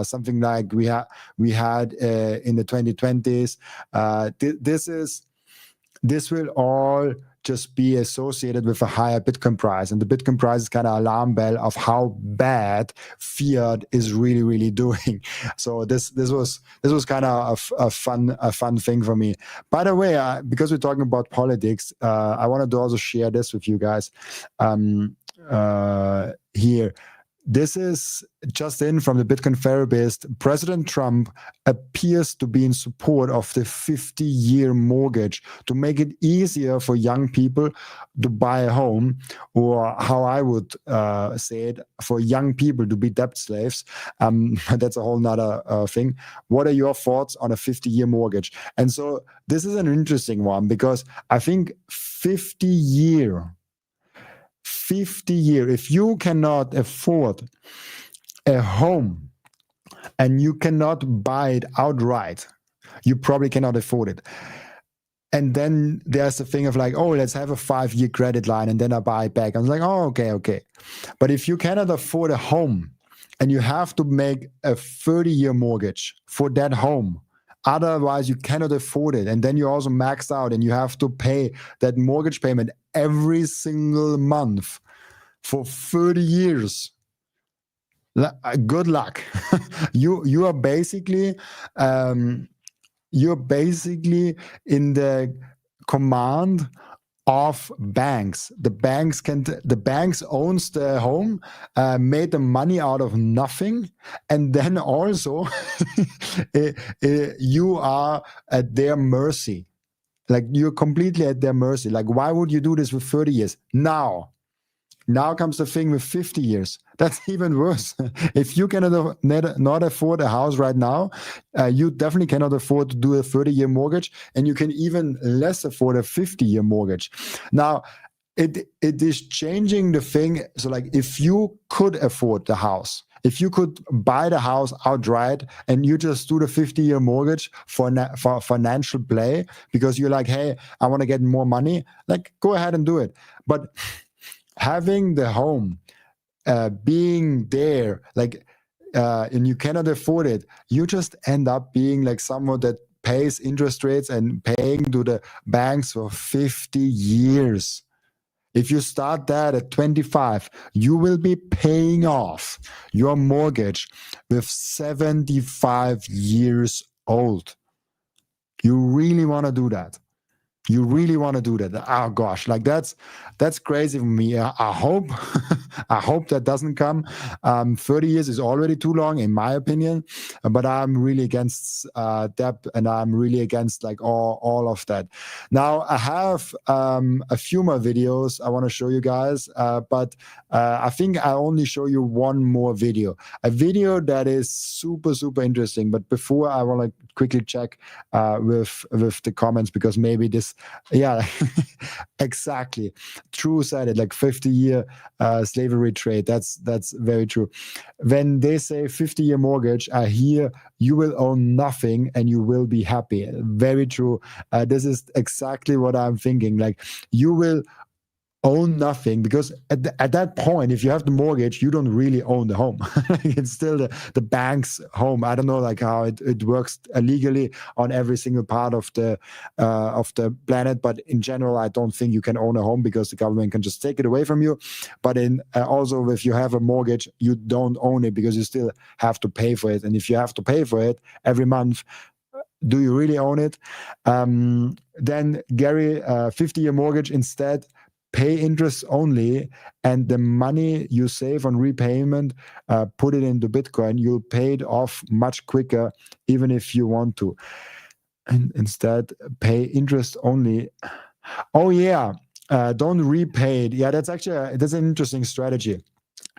something like we had in the 2020s, this will all just be associated with a higher Bitcoin price, and the Bitcoin price is kind of alarm bell of how bad fiat is really doing. So this was kind of a fun thing for me. By the way, because we're talking about politics, I wanted to also share this with you guys here. This is just in from the Bitcoin therapist. President Trump appears to be in support of the 50-year mortgage to make it easier for young people to buy a home, or how I would say it, for young people to be debt slaves. That's a whole nother thing. What are your thoughts on a 50-year mortgage? And so this is an interesting one, because I think 50 year, if you cannot afford a home and you cannot buy it outright, you probably cannot afford it. And then there's the thing of like, oh, let's have a 5-year credit line and then I buy it back. I was like, oh, okay. But if you cannot afford a home and you have to make a 30-year mortgage for that home, otherwise you cannot afford it, and then you also maxed out and you have to pay that mortgage payment every single month for 30 years. Good luck. You are basically in the command of banks. The banks owns the home, made the money out of nothing, and then also you are at their mercy. Like, you're completely at their mercy. Like, why would you do this with 30 years? Now comes the thing with 50 years. That's even worse. If you cannot not afford a house right now, you definitely cannot afford to do a 30-year mortgage, and you can even less afford a 50-year mortgage. Now, it is changing the thing. So, like, if you could afford the house, if you could buy the house outright and you just do the 50-year mortgage for financial play because you're like, hey, I want to get more money, like, go ahead and do it. But having the home, being there, like, and you cannot afford it, you just end up being like someone that pays interest rates and paying to the banks for 50 years. If you start that at 25, you will be paying off your mortgage with 75 years old. You really want to do that? You really want to do that? Oh gosh, like that's crazy for me. I hope that doesn't come. 30 years is already too long, in my opinion. But I'm really against debt, and I'm really against like all of that. Now I have a few more videos I want to show you guys, but I think I only show you one more video. A video that is super interesting. But before, I want to quickly check with the comments, because maybe this. Yeah, exactly. True said it, like 50-year slavery trade. That's very true. When they say 50-year mortgage, I hear you will own nothing and you will be happy. Very true. This is exactly what I'm thinking. Like, you will own nothing, because at that point, if you have the mortgage, you don't really own the home. It's still the bank's home. I don't know like how it works legally on every single part of the planet, but in general, I don't think you can own a home, because the government can just take it away from you. But in also, if you have a mortgage, you don't own it, because you still have to pay for it. And if you have to pay for it every month, do you really own it? Then Gary, 50-year mortgage instead, pay interest only, and the money you save on repayment, put it into Bitcoin. You'll pay it off much quicker, even if you want to. And instead, pay interest only. Oh yeah, don't repay it. Yeah, that's actually that's an interesting strategy.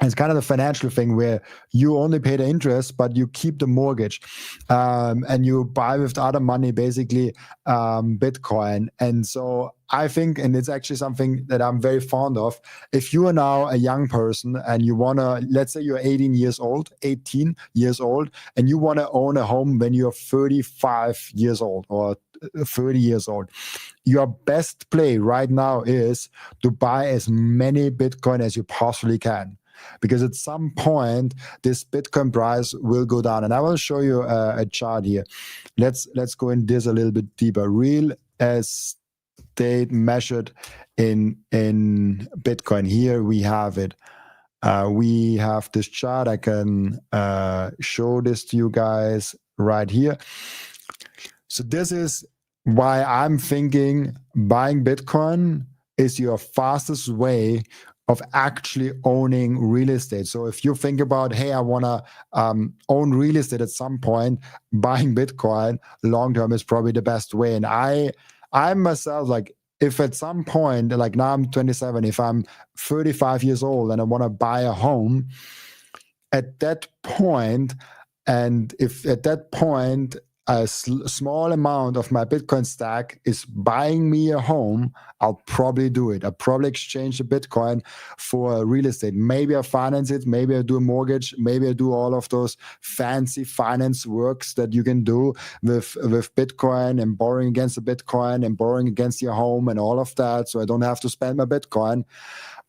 It's kind of the financial thing where you only pay the interest, but you keep the mortgage, and you buy with the other money, basically Bitcoin. And so I think, and it's actually something that I'm very fond of. If you are now a young person and you want to, let's say you're 18 years old, and you want to own a home when you're 35 years old or 30 years old, your best play right now is to buy as many Bitcoin as you possibly can. Because at some point, this Bitcoin price will go down. And I will show you a chart here. Let's go in this a little bit deeper. Real estate measured in Bitcoin. Here we have it. We have this chart. I can show this to you guys right here. So this is why I'm thinking buying Bitcoin is your fastest way of actually owning real estate. So if you think about, hey, I want to own real estate at some point, buying Bitcoin long term is probably the best way. And I myself, like, if at some point, like now I'm 27, if I'm 35 years old and I want to buy a home, at that point, and if at that point a small amount of my Bitcoin stack is buying me a home, I'll probably do it. I'll probably exchange the Bitcoin for real estate. Maybe I finance it. Maybe I do a mortgage. Maybe I do all of those fancy finance works that you can do with Bitcoin and borrowing against the Bitcoin and borrowing against your home and all of that. So I don't have to spend my Bitcoin.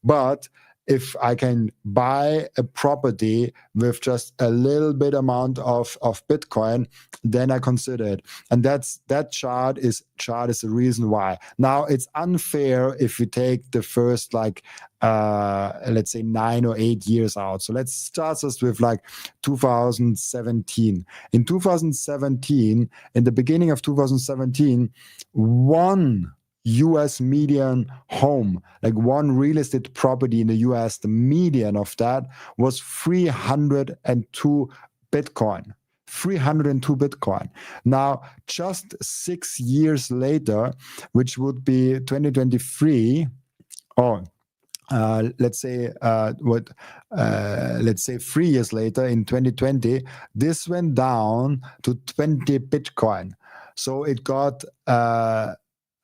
But if I can buy a property with just a little bit amount of Bitcoin, then I consider it. And that chart is the reason why. Now, it's unfair if we take the first, like, let's say 9 or 8 years out. So let's start us with like 2017. In 2017, in the beginning of 2017, one US median home, like one real estate property in the US, the median of that was 302 Bitcoin. 302 Bitcoin. Now, just 6 years later, which would be 2023, let's say 3 years later in 2020, this went down to 20 Bitcoin. So it got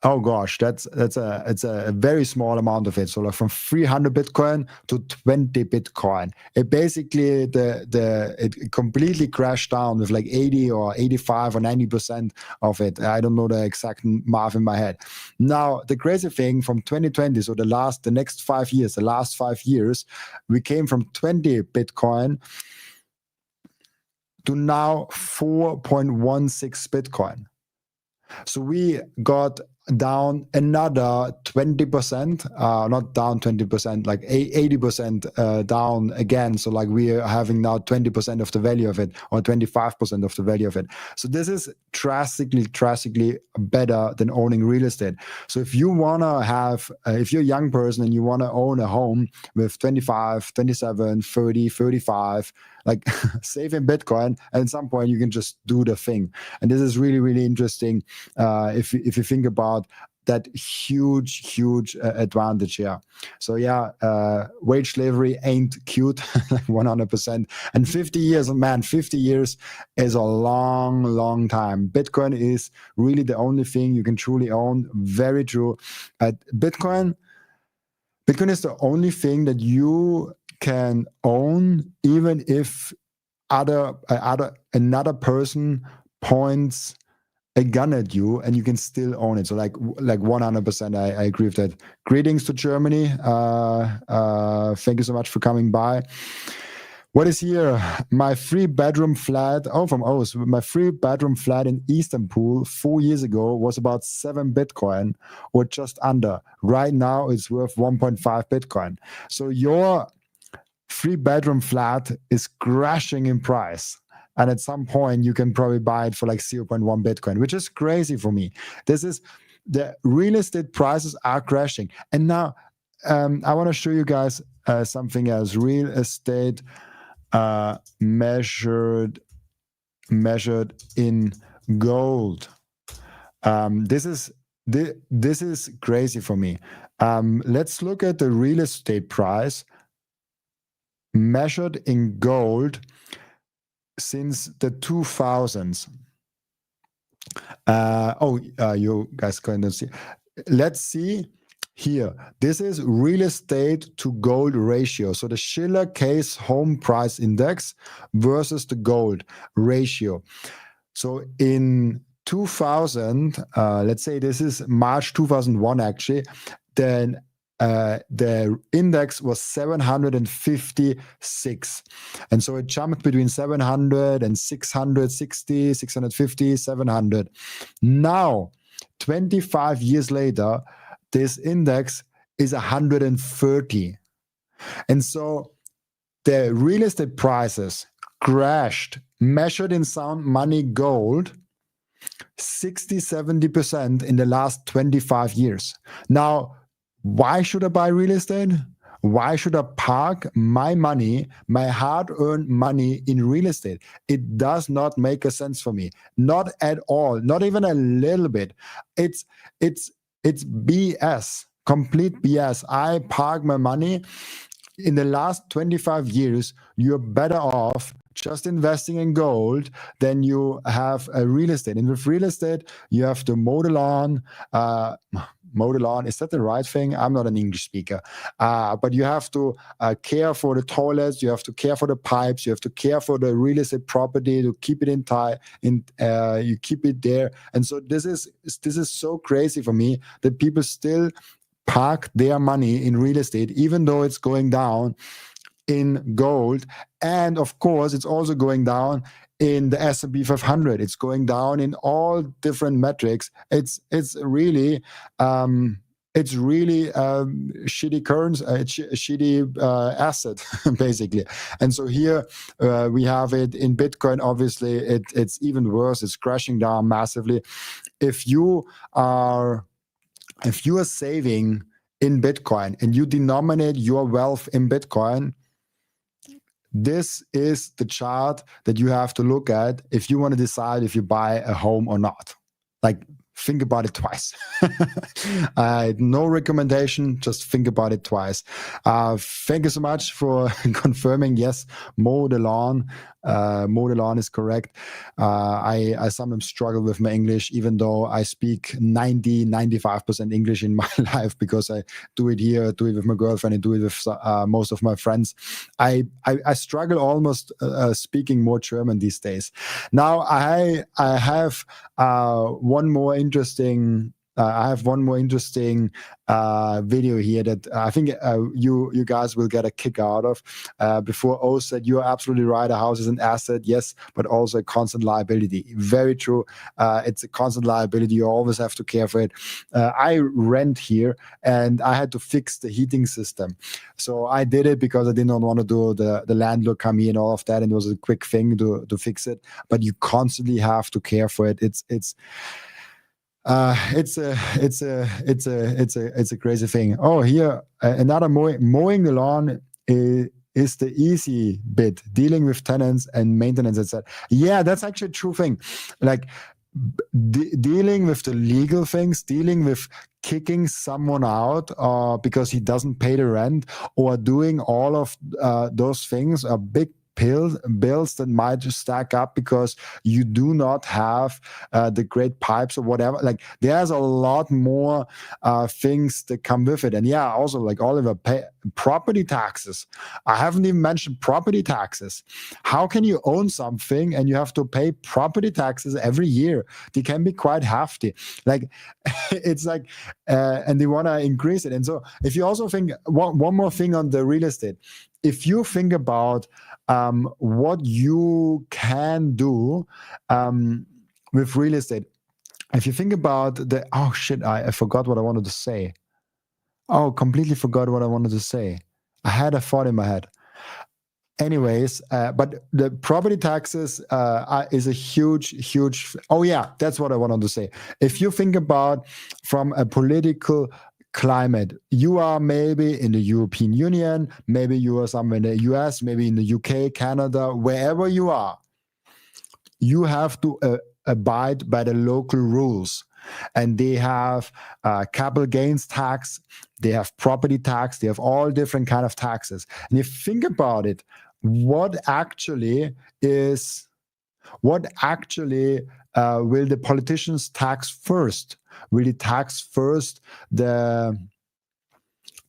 oh gosh, it's a very small amount of it. So like from 300 Bitcoin to 20 Bitcoin. It basically it completely crashed down with like 80 or 85 or 90% of it. I don't know the exact math in my head. Now the crazy thing, from 2020, so the last 5 years, we came from 20 Bitcoin to now 4.16 Bitcoin. So we got down another 20%, not down 20%, like 80% down again. So like we are having now 20% of the value of it, or 25% of the value of it. So this is drastically better than owning real estate. So if you want to have, if you're a young person and you want to own a home with 25, 27, 30, 35, like save in Bitcoin, and at some point you can just do the thing. And this is really interesting if you think about that huge advantage here. So yeah, wage slavery ain't cute, 100%. And 50 years, man, 50 years is a long time. Bitcoin is really the only thing you can truly own. Very true. Bitcoin is the only thing that you can own, even if another person points a gun at you, and you can still own it. So like 100%, I agree with that. Greetings to Germany. Thank you so much for coming by. What is here? My 3-bedroom flat. Oh, from O's. My 3-bedroom flat in Istanbul 4 years ago was about 7 Bitcoin, or just under. Right now, it's worth 1.5 Bitcoin. So your 3-bedroom flat is crashing in price. and at some point you can probably buy it for like 0.1 Bitcoin, which is crazy for me. The real estate prices are crashing. And now I want to show you guys something else. Real estate measured in gold. This is crazy for me. Let's look at the real estate price measured in gold since the 2000s. You guys can't see. Let's see here. This is real estate to gold ratio. So the Schiller Case Home Price Index versus the gold ratio. So in 2000, let's say this is March 2001 actually, then the index was 756. And so it jumped between 700 and 660, 650, 700. Now, 25 years later, this index is 130. And so the real estate prices crashed, measured in sound money gold, 60-70% in the last 25 years. Now, why should I buy real estate? Why should I park my money, my hard-earned money in real estate? It does not make a sense for me. Not at all. Not even a little bit. It's BS. Complete BS. I park my money. In the last 25 years, you're better off just investing in gold than you have a real estate. And with real estate, you have to mow the lawn. Mow the lawn, is that the right thing? I'm not an English speaker. But you have to care for the toilets, you have to care for the pipes, you have to care for the real estate property to keep it you keep it there. And so this is so crazy for me that people still park their money in real estate, even though it's going down in gold. And of course, it's also going down in the S&P 500. It's going down in all different metrics. It's really shitty currency, shitty asset, basically. And so here we have it in Bitcoin. Obviously, it's even worse. It's crashing down massively. If you are saving in Bitcoin and you denominate your wealth in Bitcoin, this is the chart that you have to look at if you want to decide if you buy a home or not. Like, think about it twice. No recommendation, just think about it twice. Thank you so much for confirming. Yes, mow the lawn. Mow the lawn is correct. I sometimes struggle with my English, even though I speak 90-95% English in my life, because I do it here, do it with my girlfriend, and do it with most of my friends. I struggle almost speaking more German these days. Now I have one more interesting video here that I think you guys will get a kick out of. Before O said, you're absolutely right, a house is an asset, yes, but also a constant liability. Very true. It's a constant liability. You always have to care for it. I rent here and I had to fix the heating system. So I did it because I did not want to do the landlord come here and all of that, and it was a quick thing to fix it. But you constantly have to care for it. It's a crazy thing. Oh, here another mowing the lawn is the easy bit. Dealing with tenants and maintenance, etc. Yeah, that's actually a true thing. Like dealing with the legal things, dealing with kicking someone out because he doesn't pay the rent, or doing all of those things are big bills that might just stack up because you do not have the great pipes or whatever. Like, there's a lot more things that come with it. And yeah, also, like Oliver, property taxes. I haven't even mentioned property taxes. How can you own something and you have to pay property taxes every year? They can be quite hefty. Like, it's like, and they want to increase it. And so if you also think, one more thing on the real estate, if you think about what you can do with real estate, if you think about I forgot what I wanted to say. Oh, completely forgot what I wanted to say. I had a thought in my head. anyways, but the property taxes is a huge. Oh yeah, that's what I wanted to say. If you think about from a political climate, you are maybe in the European Union, maybe you are somewhere in the US, maybe in the UK, Canada, wherever you are, you have to abide by the local rules. And they have capital gains tax, they have property tax, they have all different kind of taxes. And if you think about it, what actually will the politicians tax first? Will they tax first the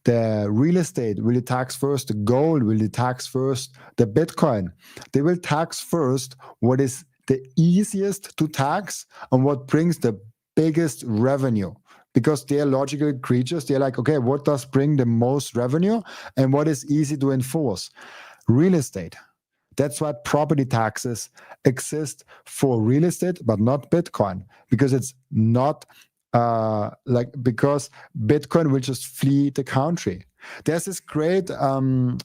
real estate? Will they tax first the gold? Will they tax first the Bitcoin? They will tax first what is the easiest to tax and what brings the biggest revenue, because they're logical creatures. They're like, okay, what does bring the most revenue and what is easy to enforce? Real estate. That's why property taxes exist for real estate, but not Bitcoin, because it's not because Bitcoin will just flee the country. There's this great island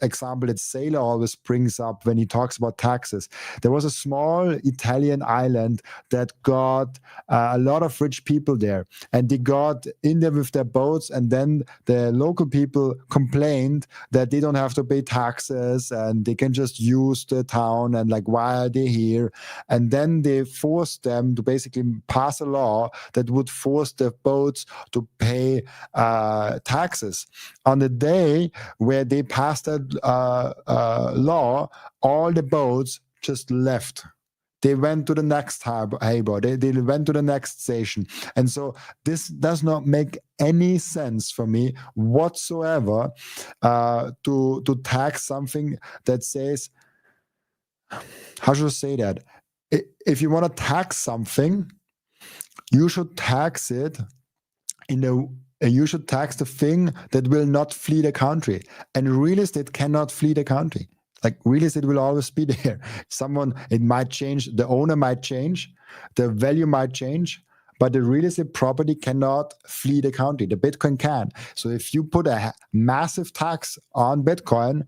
example that Saylor always brings up when he talks about taxes. There was a small Italian island that got a lot of rich people there, and they got in there with their boats, and then the local people complained that they don't have to pay taxes and they can just use the town, and like, why are they here? And then they forced them to basically pass a law that would force the boats to pay taxes. On the day where they passed that law, all the boats just left. They went to the next harbor. They went to the next station. And so this does not make any sense for me whatsoever to tax something that says, how should I say that? If you want to tax something, you should tax it you should tax the thing that will not flee the country. And real estate cannot flee the country. Like, real estate will always be there. It might change, the owner might change, the value might change, but the real estate property cannot flee the country. The Bitcoin can. So if you put a massive tax on Bitcoin,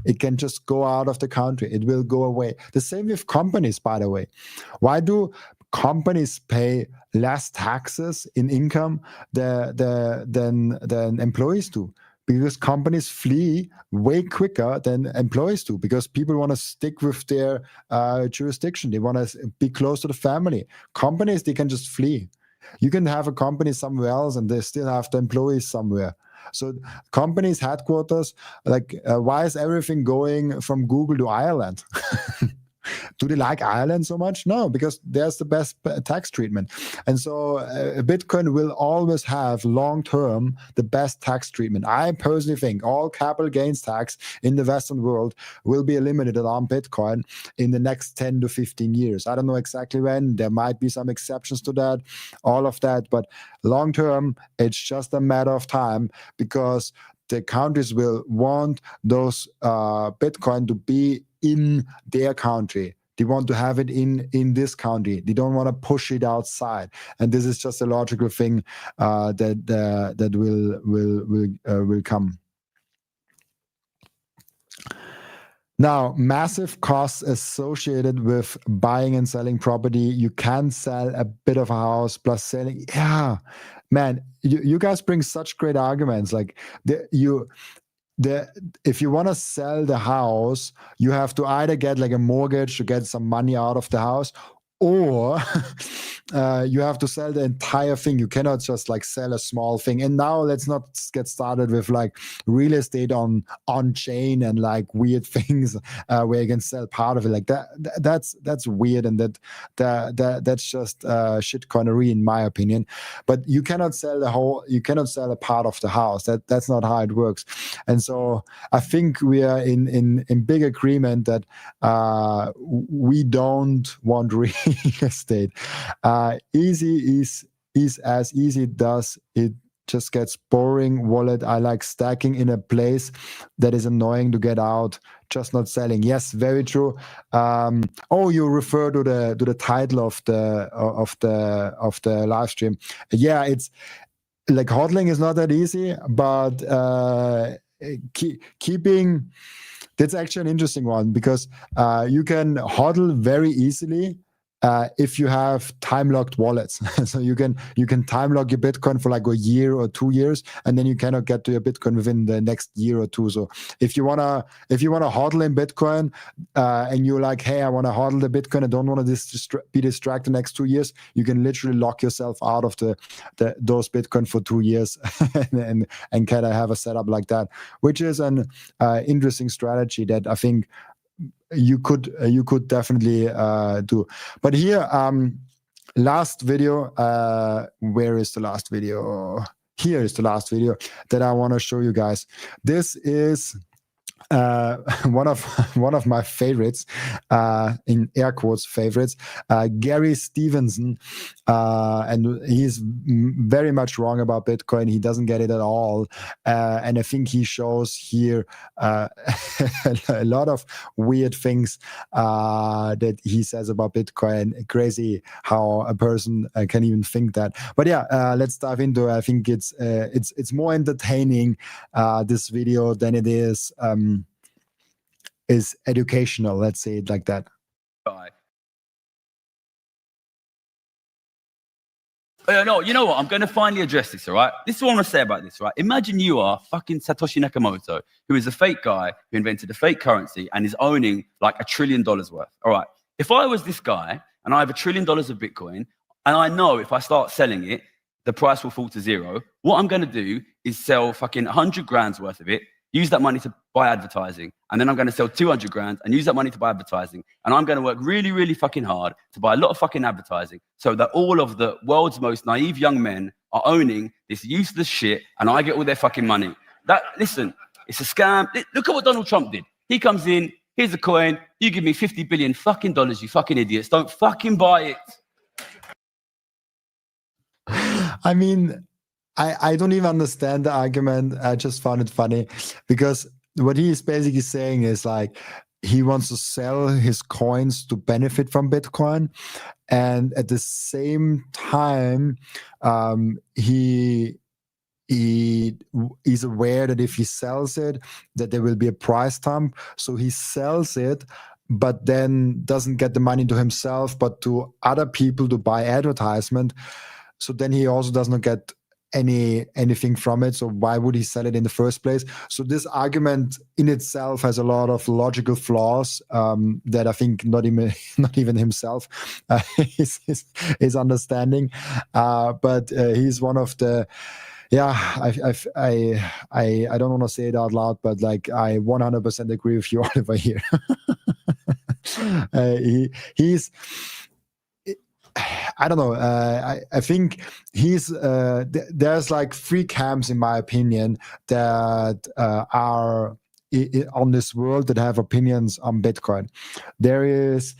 it can just go out of the country. It will go away. The same with companies, by the way. Why do companies pay less taxes in income than employees do? Because companies flee way quicker than employees do, because people want to stick with their jurisdiction. They want to be close to the family. Companies, they can just flee. You can have a company somewhere else and they still have the employees somewhere. So companies' headquarters, like, why is everything going from Google to Ireland? Do they like Ireland so much? No, because there's the best tax treatment. And so Bitcoin will always have long-term the best tax treatment. I personally think all capital gains tax in the Western world will be eliminated on Bitcoin in the next 10 to 15 years. I don't know exactly when. There might be some exceptions to that, all of that. But long-term, it's just a matter of time, because the countries will want those Bitcoin to be in their country. They want to have it in this country. They don't want to push it outside. And this is just a logical thing that will come. Now, massive costs associated with buying and selling property. You can sell a bit of a house plus selling. Yeah, man, you guys bring such great arguments. Like, if you want to sell the house, you have to either get like a mortgage to get some money out of the house, or you have to sell the entire thing. You cannot just like sell a small thing. And now let's not get started with like real estate on chain and like weird things where you can sell part of it. Like that's weird, and that's just shitcoinery in my opinion. But you cannot sell you cannot sell a part of the house. That's not how it works. And so I think we are in big agreement that we don't want real estate. Easy is as easy does it just gets boring. Wallet, I like stacking in a place that is annoying to get out, just not selling. Yes, very true. You refer to the title of the live stream. Yeah, it's like HODLing is not that easy, but keeping that's actually an interesting one because you can hodl very easily if you have time-locked wallets. So you can time lock your Bitcoin for like a year or 2 years, and then you cannot get to your Bitcoin within the next year or two. So if you wanna hodl in Bitcoin, and you're like, hey, I want to hodl the Bitcoin, I don't want to be distracted the next 2 years, you can literally lock yourself out of those Bitcoin for 2 years and kind of have a setup like that, which is an interesting strategy that I think you could definitely do. But here, last video, where is the last video? Here is the last video that I want to show you guys. This is one of my favorites, in air quotes favorites, Gary Stevenson, and he's very much wrong about Bitcoin. He doesn't get it at all, and I think he shows here a lot of weird things that he says about Bitcoin. Crazy how a person can even think that. But yeah, let's dive into it. I think it's more entertaining, this video, than it is educational, let's say it like that. No, you know what? I'm going to finally address this, all right? This is what I want to say about this, right? Imagine you are fucking Satoshi Nakamoto, who is a fake guy who invented a fake currency and is owning like $1 trillion worth, all right? If I was this guy and I have $1 trillion of Bitcoin, and I know if I start selling it, the price will fall to zero, what I'm going to do is sell fucking 100 grand's worth of it, use that money to buy advertising, and then I'm going to sell 200 grand and use that money to buy advertising, and I'm going to work really, really fucking hard to buy a lot of fucking advertising so that all of the world's most naive young men are owning this useless shit and I get all their fucking money. Listen, it's a scam. Look at what Donald Trump did. He comes in, here's a coin, you give me $50 billion fucking dollars, you fucking idiots. Don't fucking buy it. I mean, I don't even understand the argument. I just found it funny because what he is basically saying is like he wants to sell his coins to benefit from Bitcoin, and at the same time, he is aware that if he sells it, that there will be a price dump. So he sells it, but then doesn't get the money to himself, but to other people to buy advertisement. So then he also does not get anything from it. So why would he sell it in the first place? So this argument in itself has a lot of logical flaws that I think not even himself is understanding. But he's one of the, yeah, I don't want to say it out loud, but like I 100% agree with you, Oliver, here. He's, I don't know. I think he's there's like 3 camps, in my opinion, that are on this world that have opinions on Bitcoin. There is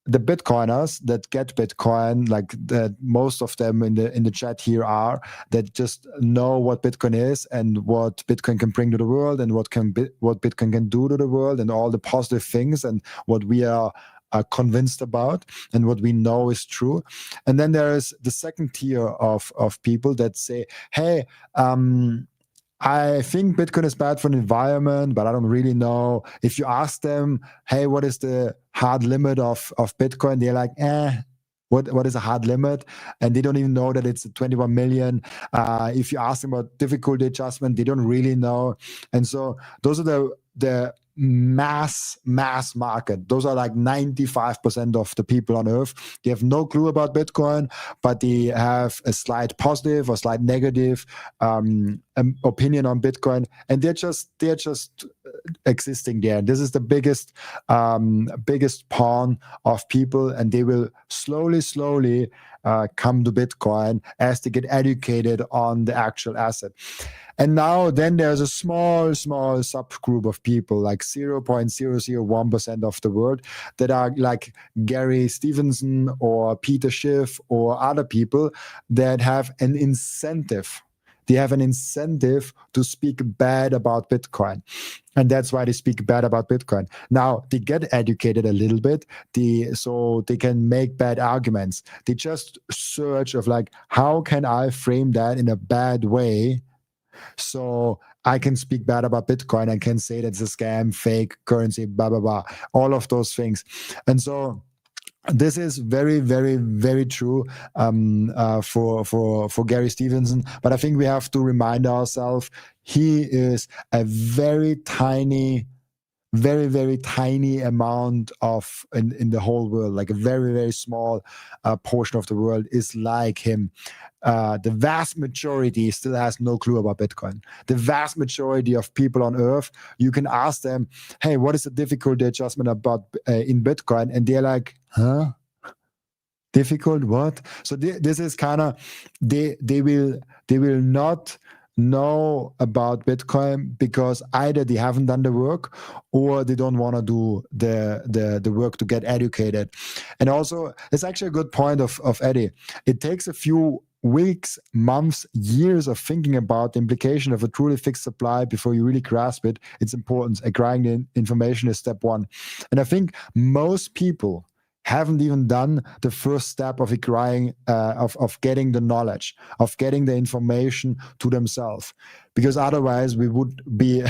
the Bitcoiners that get Bitcoin, like that most of them in the chat here are, that just know what Bitcoin is and what Bitcoin can bring to the world and what Bitcoin can do to the world and all the positive things and what we are convinced about and what we know is true. And then there is the second tier of people that say, hey, I think Bitcoin is bad for the environment, but I don't really know. If you ask them, hey, what is the hard limit of Bitcoin? They're like, what is a hard limit? And they don't even know that it's 21 million. If you ask them about difficulty adjustment, they don't really know. And so those are the mass market. Those are like 95% of the people on earth. They have no clue about Bitcoin, but they have a slight positive or slight negative opinion on Bitcoin, and they're just existing there. This is the biggest pawn of people, and they will slowly come to Bitcoin as they get educated on the actual asset. And now then there's a small subgroup of people, like 0.001% of the world, that are like Gary Stevenson or Peter Schiff or other people that have an incentive. They have an incentive to speak bad about Bitcoin. And that's why they speak bad about Bitcoin. Now, they get educated a little bit, so they can make bad arguments. They just search of like, how can I frame that in a bad way so I can speak bad about Bitcoin. I can say that's a scam, fake currency, blah, blah, blah, all of those things. And so this is very, very, very true for Gary Stevenson. But I think we have to remind ourselves he is a very, very tiny amount of in the whole world, like a very, very small portion of the world is like him. The vast majority still has no clue about Bitcoin. The vast majority of people on earth, you can ask them, hey, what is the difficulty adjustment about in Bitcoin? And they're like, huh? Difficult what? So this is kind of, they will not know about Bitcoin because either they haven't done the work or they don't want to do the work to get educated. And also, it's actually a good point of Eddie. It takes a few weeks, months, years of thinking about the implication of a truly fixed supply before you really grasp it. It's important. Acquiring the information is step one. And I think most people haven't even done the first step of acquiring, of getting the knowledge, of getting the information to themselves. Because otherwise we would be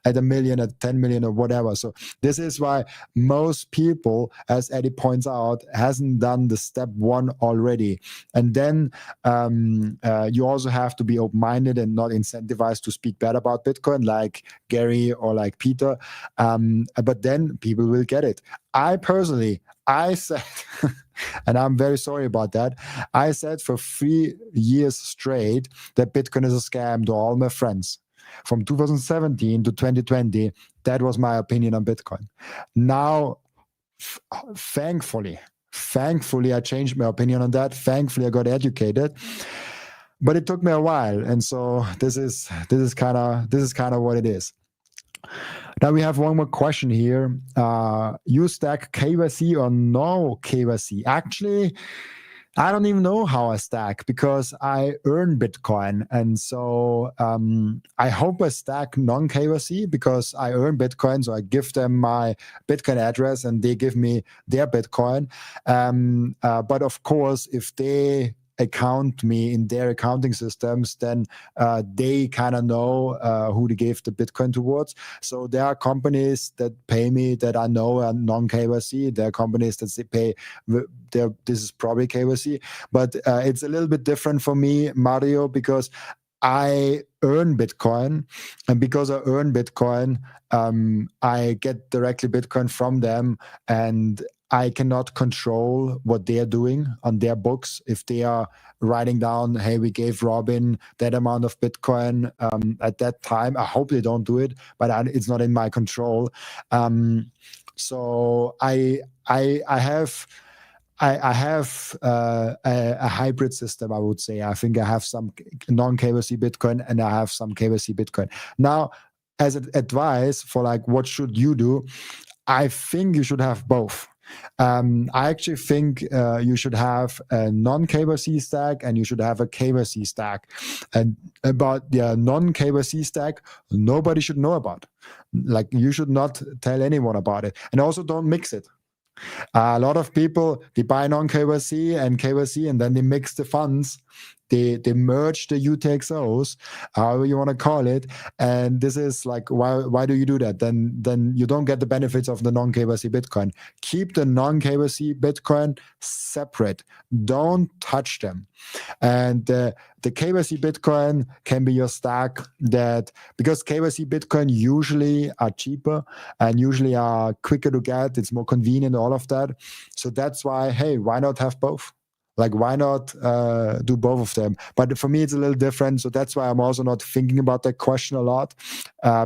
at 1 million, at 10 million or whatever. So this is why most people, as Eddie points out, hasn't done the step one already. And then you also have to be open-minded and not incentivized to speak bad about Bitcoin like Gary or like Peter. But then people will get it. I said, and I'm very sorry about that, I said for 3 years straight that Bitcoin is a scam to all my friends. From 2017 to 2020, that was my opinion on Bitcoin. Now, thankfully, I changed my opinion on that. Thankfully, I got educated. But it took me a while. And so this is kind of what it is. Now we have one more question here. You stack KYC or no KYC? Actually, I don't even know how I stack because I earn Bitcoin. And so I hope I stack non-KYC because I earn Bitcoin. So I give them my Bitcoin address and they give me their Bitcoin. But of course, if they account me in their accounting systems, then they kind of know who they gave the Bitcoin towards. So there are companies that pay me that I know are non-KYC. There are companies that they pay, this is probably KYC. But it's a little bit different for me, Mario, because I earn Bitcoin. And because I earn Bitcoin, I get directly Bitcoin from them. And I cannot control what they are doing on their books. If they are writing down, hey, we gave Robin that amount of Bitcoin at that time, I hope they don't do it, but it's not in my control. So I have a hybrid system, I would say. I think I have some non-KYC Bitcoin and I have some KYC Bitcoin. Now, as an advice for like, what should you do? I think you should have both. I actually think you should have a non-KYC stack and you should have a KYC stack. And about the non-KYC stack, nobody should know about. Like, you should not tell anyone about it. And also don't mix it. A lot of people, they buy non-KYC and KYC and then they mix the funds. They merge the UTXOs, however you want to call it, and this is like, why do you do that? Then you don't get the benefits of the non-KYC Bitcoin. Keep the non-KYC Bitcoin separate. Don't touch them. And the KYC Bitcoin can be your stack, that because KYC Bitcoin usually are cheaper and usually are quicker to get. It's more convenient, all of that. So that's why, hey, why not have both? Like, why not do both of them? But for me, it's a little different. So that's why I'm also not thinking about that question a lot.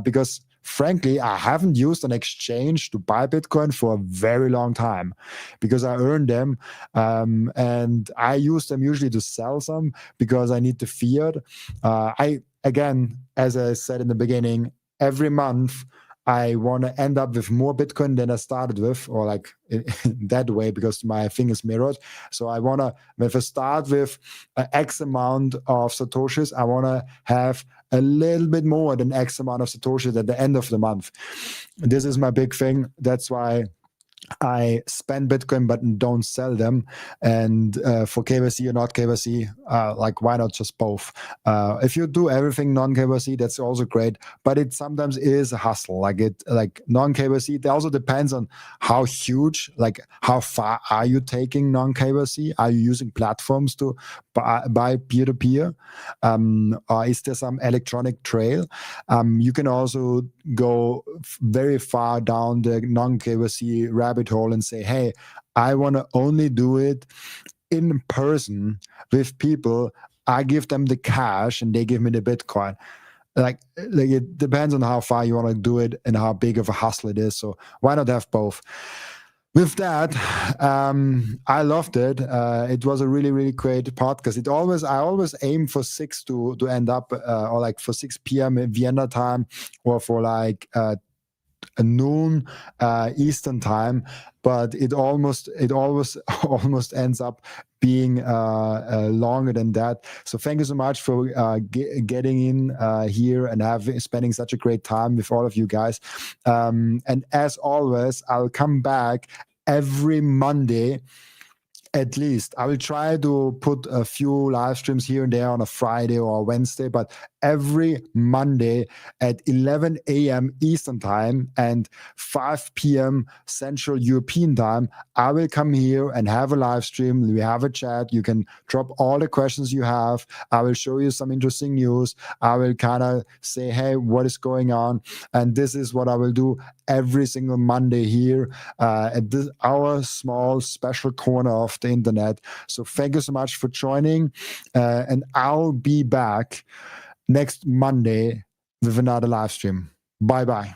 Because frankly, I haven't used an exchange to buy Bitcoin for a very long time because I earned them. And I use them usually to sell some because I need the fiat. Again, as I said in the beginning, every month, I want to end up with more Bitcoin than I started with, or like in that way, because my thing is mirrored. So I want to, if I start with X amount of Satoshis, I want to have a little bit more than X amount of Satoshis at the end of the month. This is my big thing. That's why I spend Bitcoin but don't sell them. And for KYC or not KYC, like why not just both? If you do everything non-KYC, that's also great. But it sometimes is a hustle. Like non-KYC, it also depends on how huge, like how far are you taking non-KYC? Are you using platforms to buy peer-to-peer? Or is there some electronic trail? You can also go very far down the non-KYC rabbit hole and say, hey, I want to only do it in person with people. I give them the cash and they give me the Bitcoin. Like it depends on how far you want to do it and how big of a hustle it is. So why not have both? With that, I loved it. It was a really, really great podcast. I always aim for 6 to end up, or like for 6 p.m. in Vienna time, or for like noon Eastern time. But it always ends up being longer than that. So thank you so much for getting in here and spending such a great time with all of you guys. And as always, I'll come back every Monday. At least I will try to put a few live streams here and there on a Friday or a Wednesday, but every Monday at 11 a.m. Eastern time and 5 p.m. Central European time, I will come here and have a live stream. We have a chat. You can drop all the questions you have. I will show you some interesting news. I will kind of say, hey, what is going on? And this is what I will do every single Monday here at our small special corner of the internet. So thank you so much for joining, and I'll be back next Monday with another live stream. Bye bye.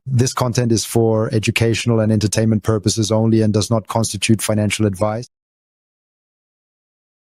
This content is for educational and entertainment purposes only and does not constitute financial advice.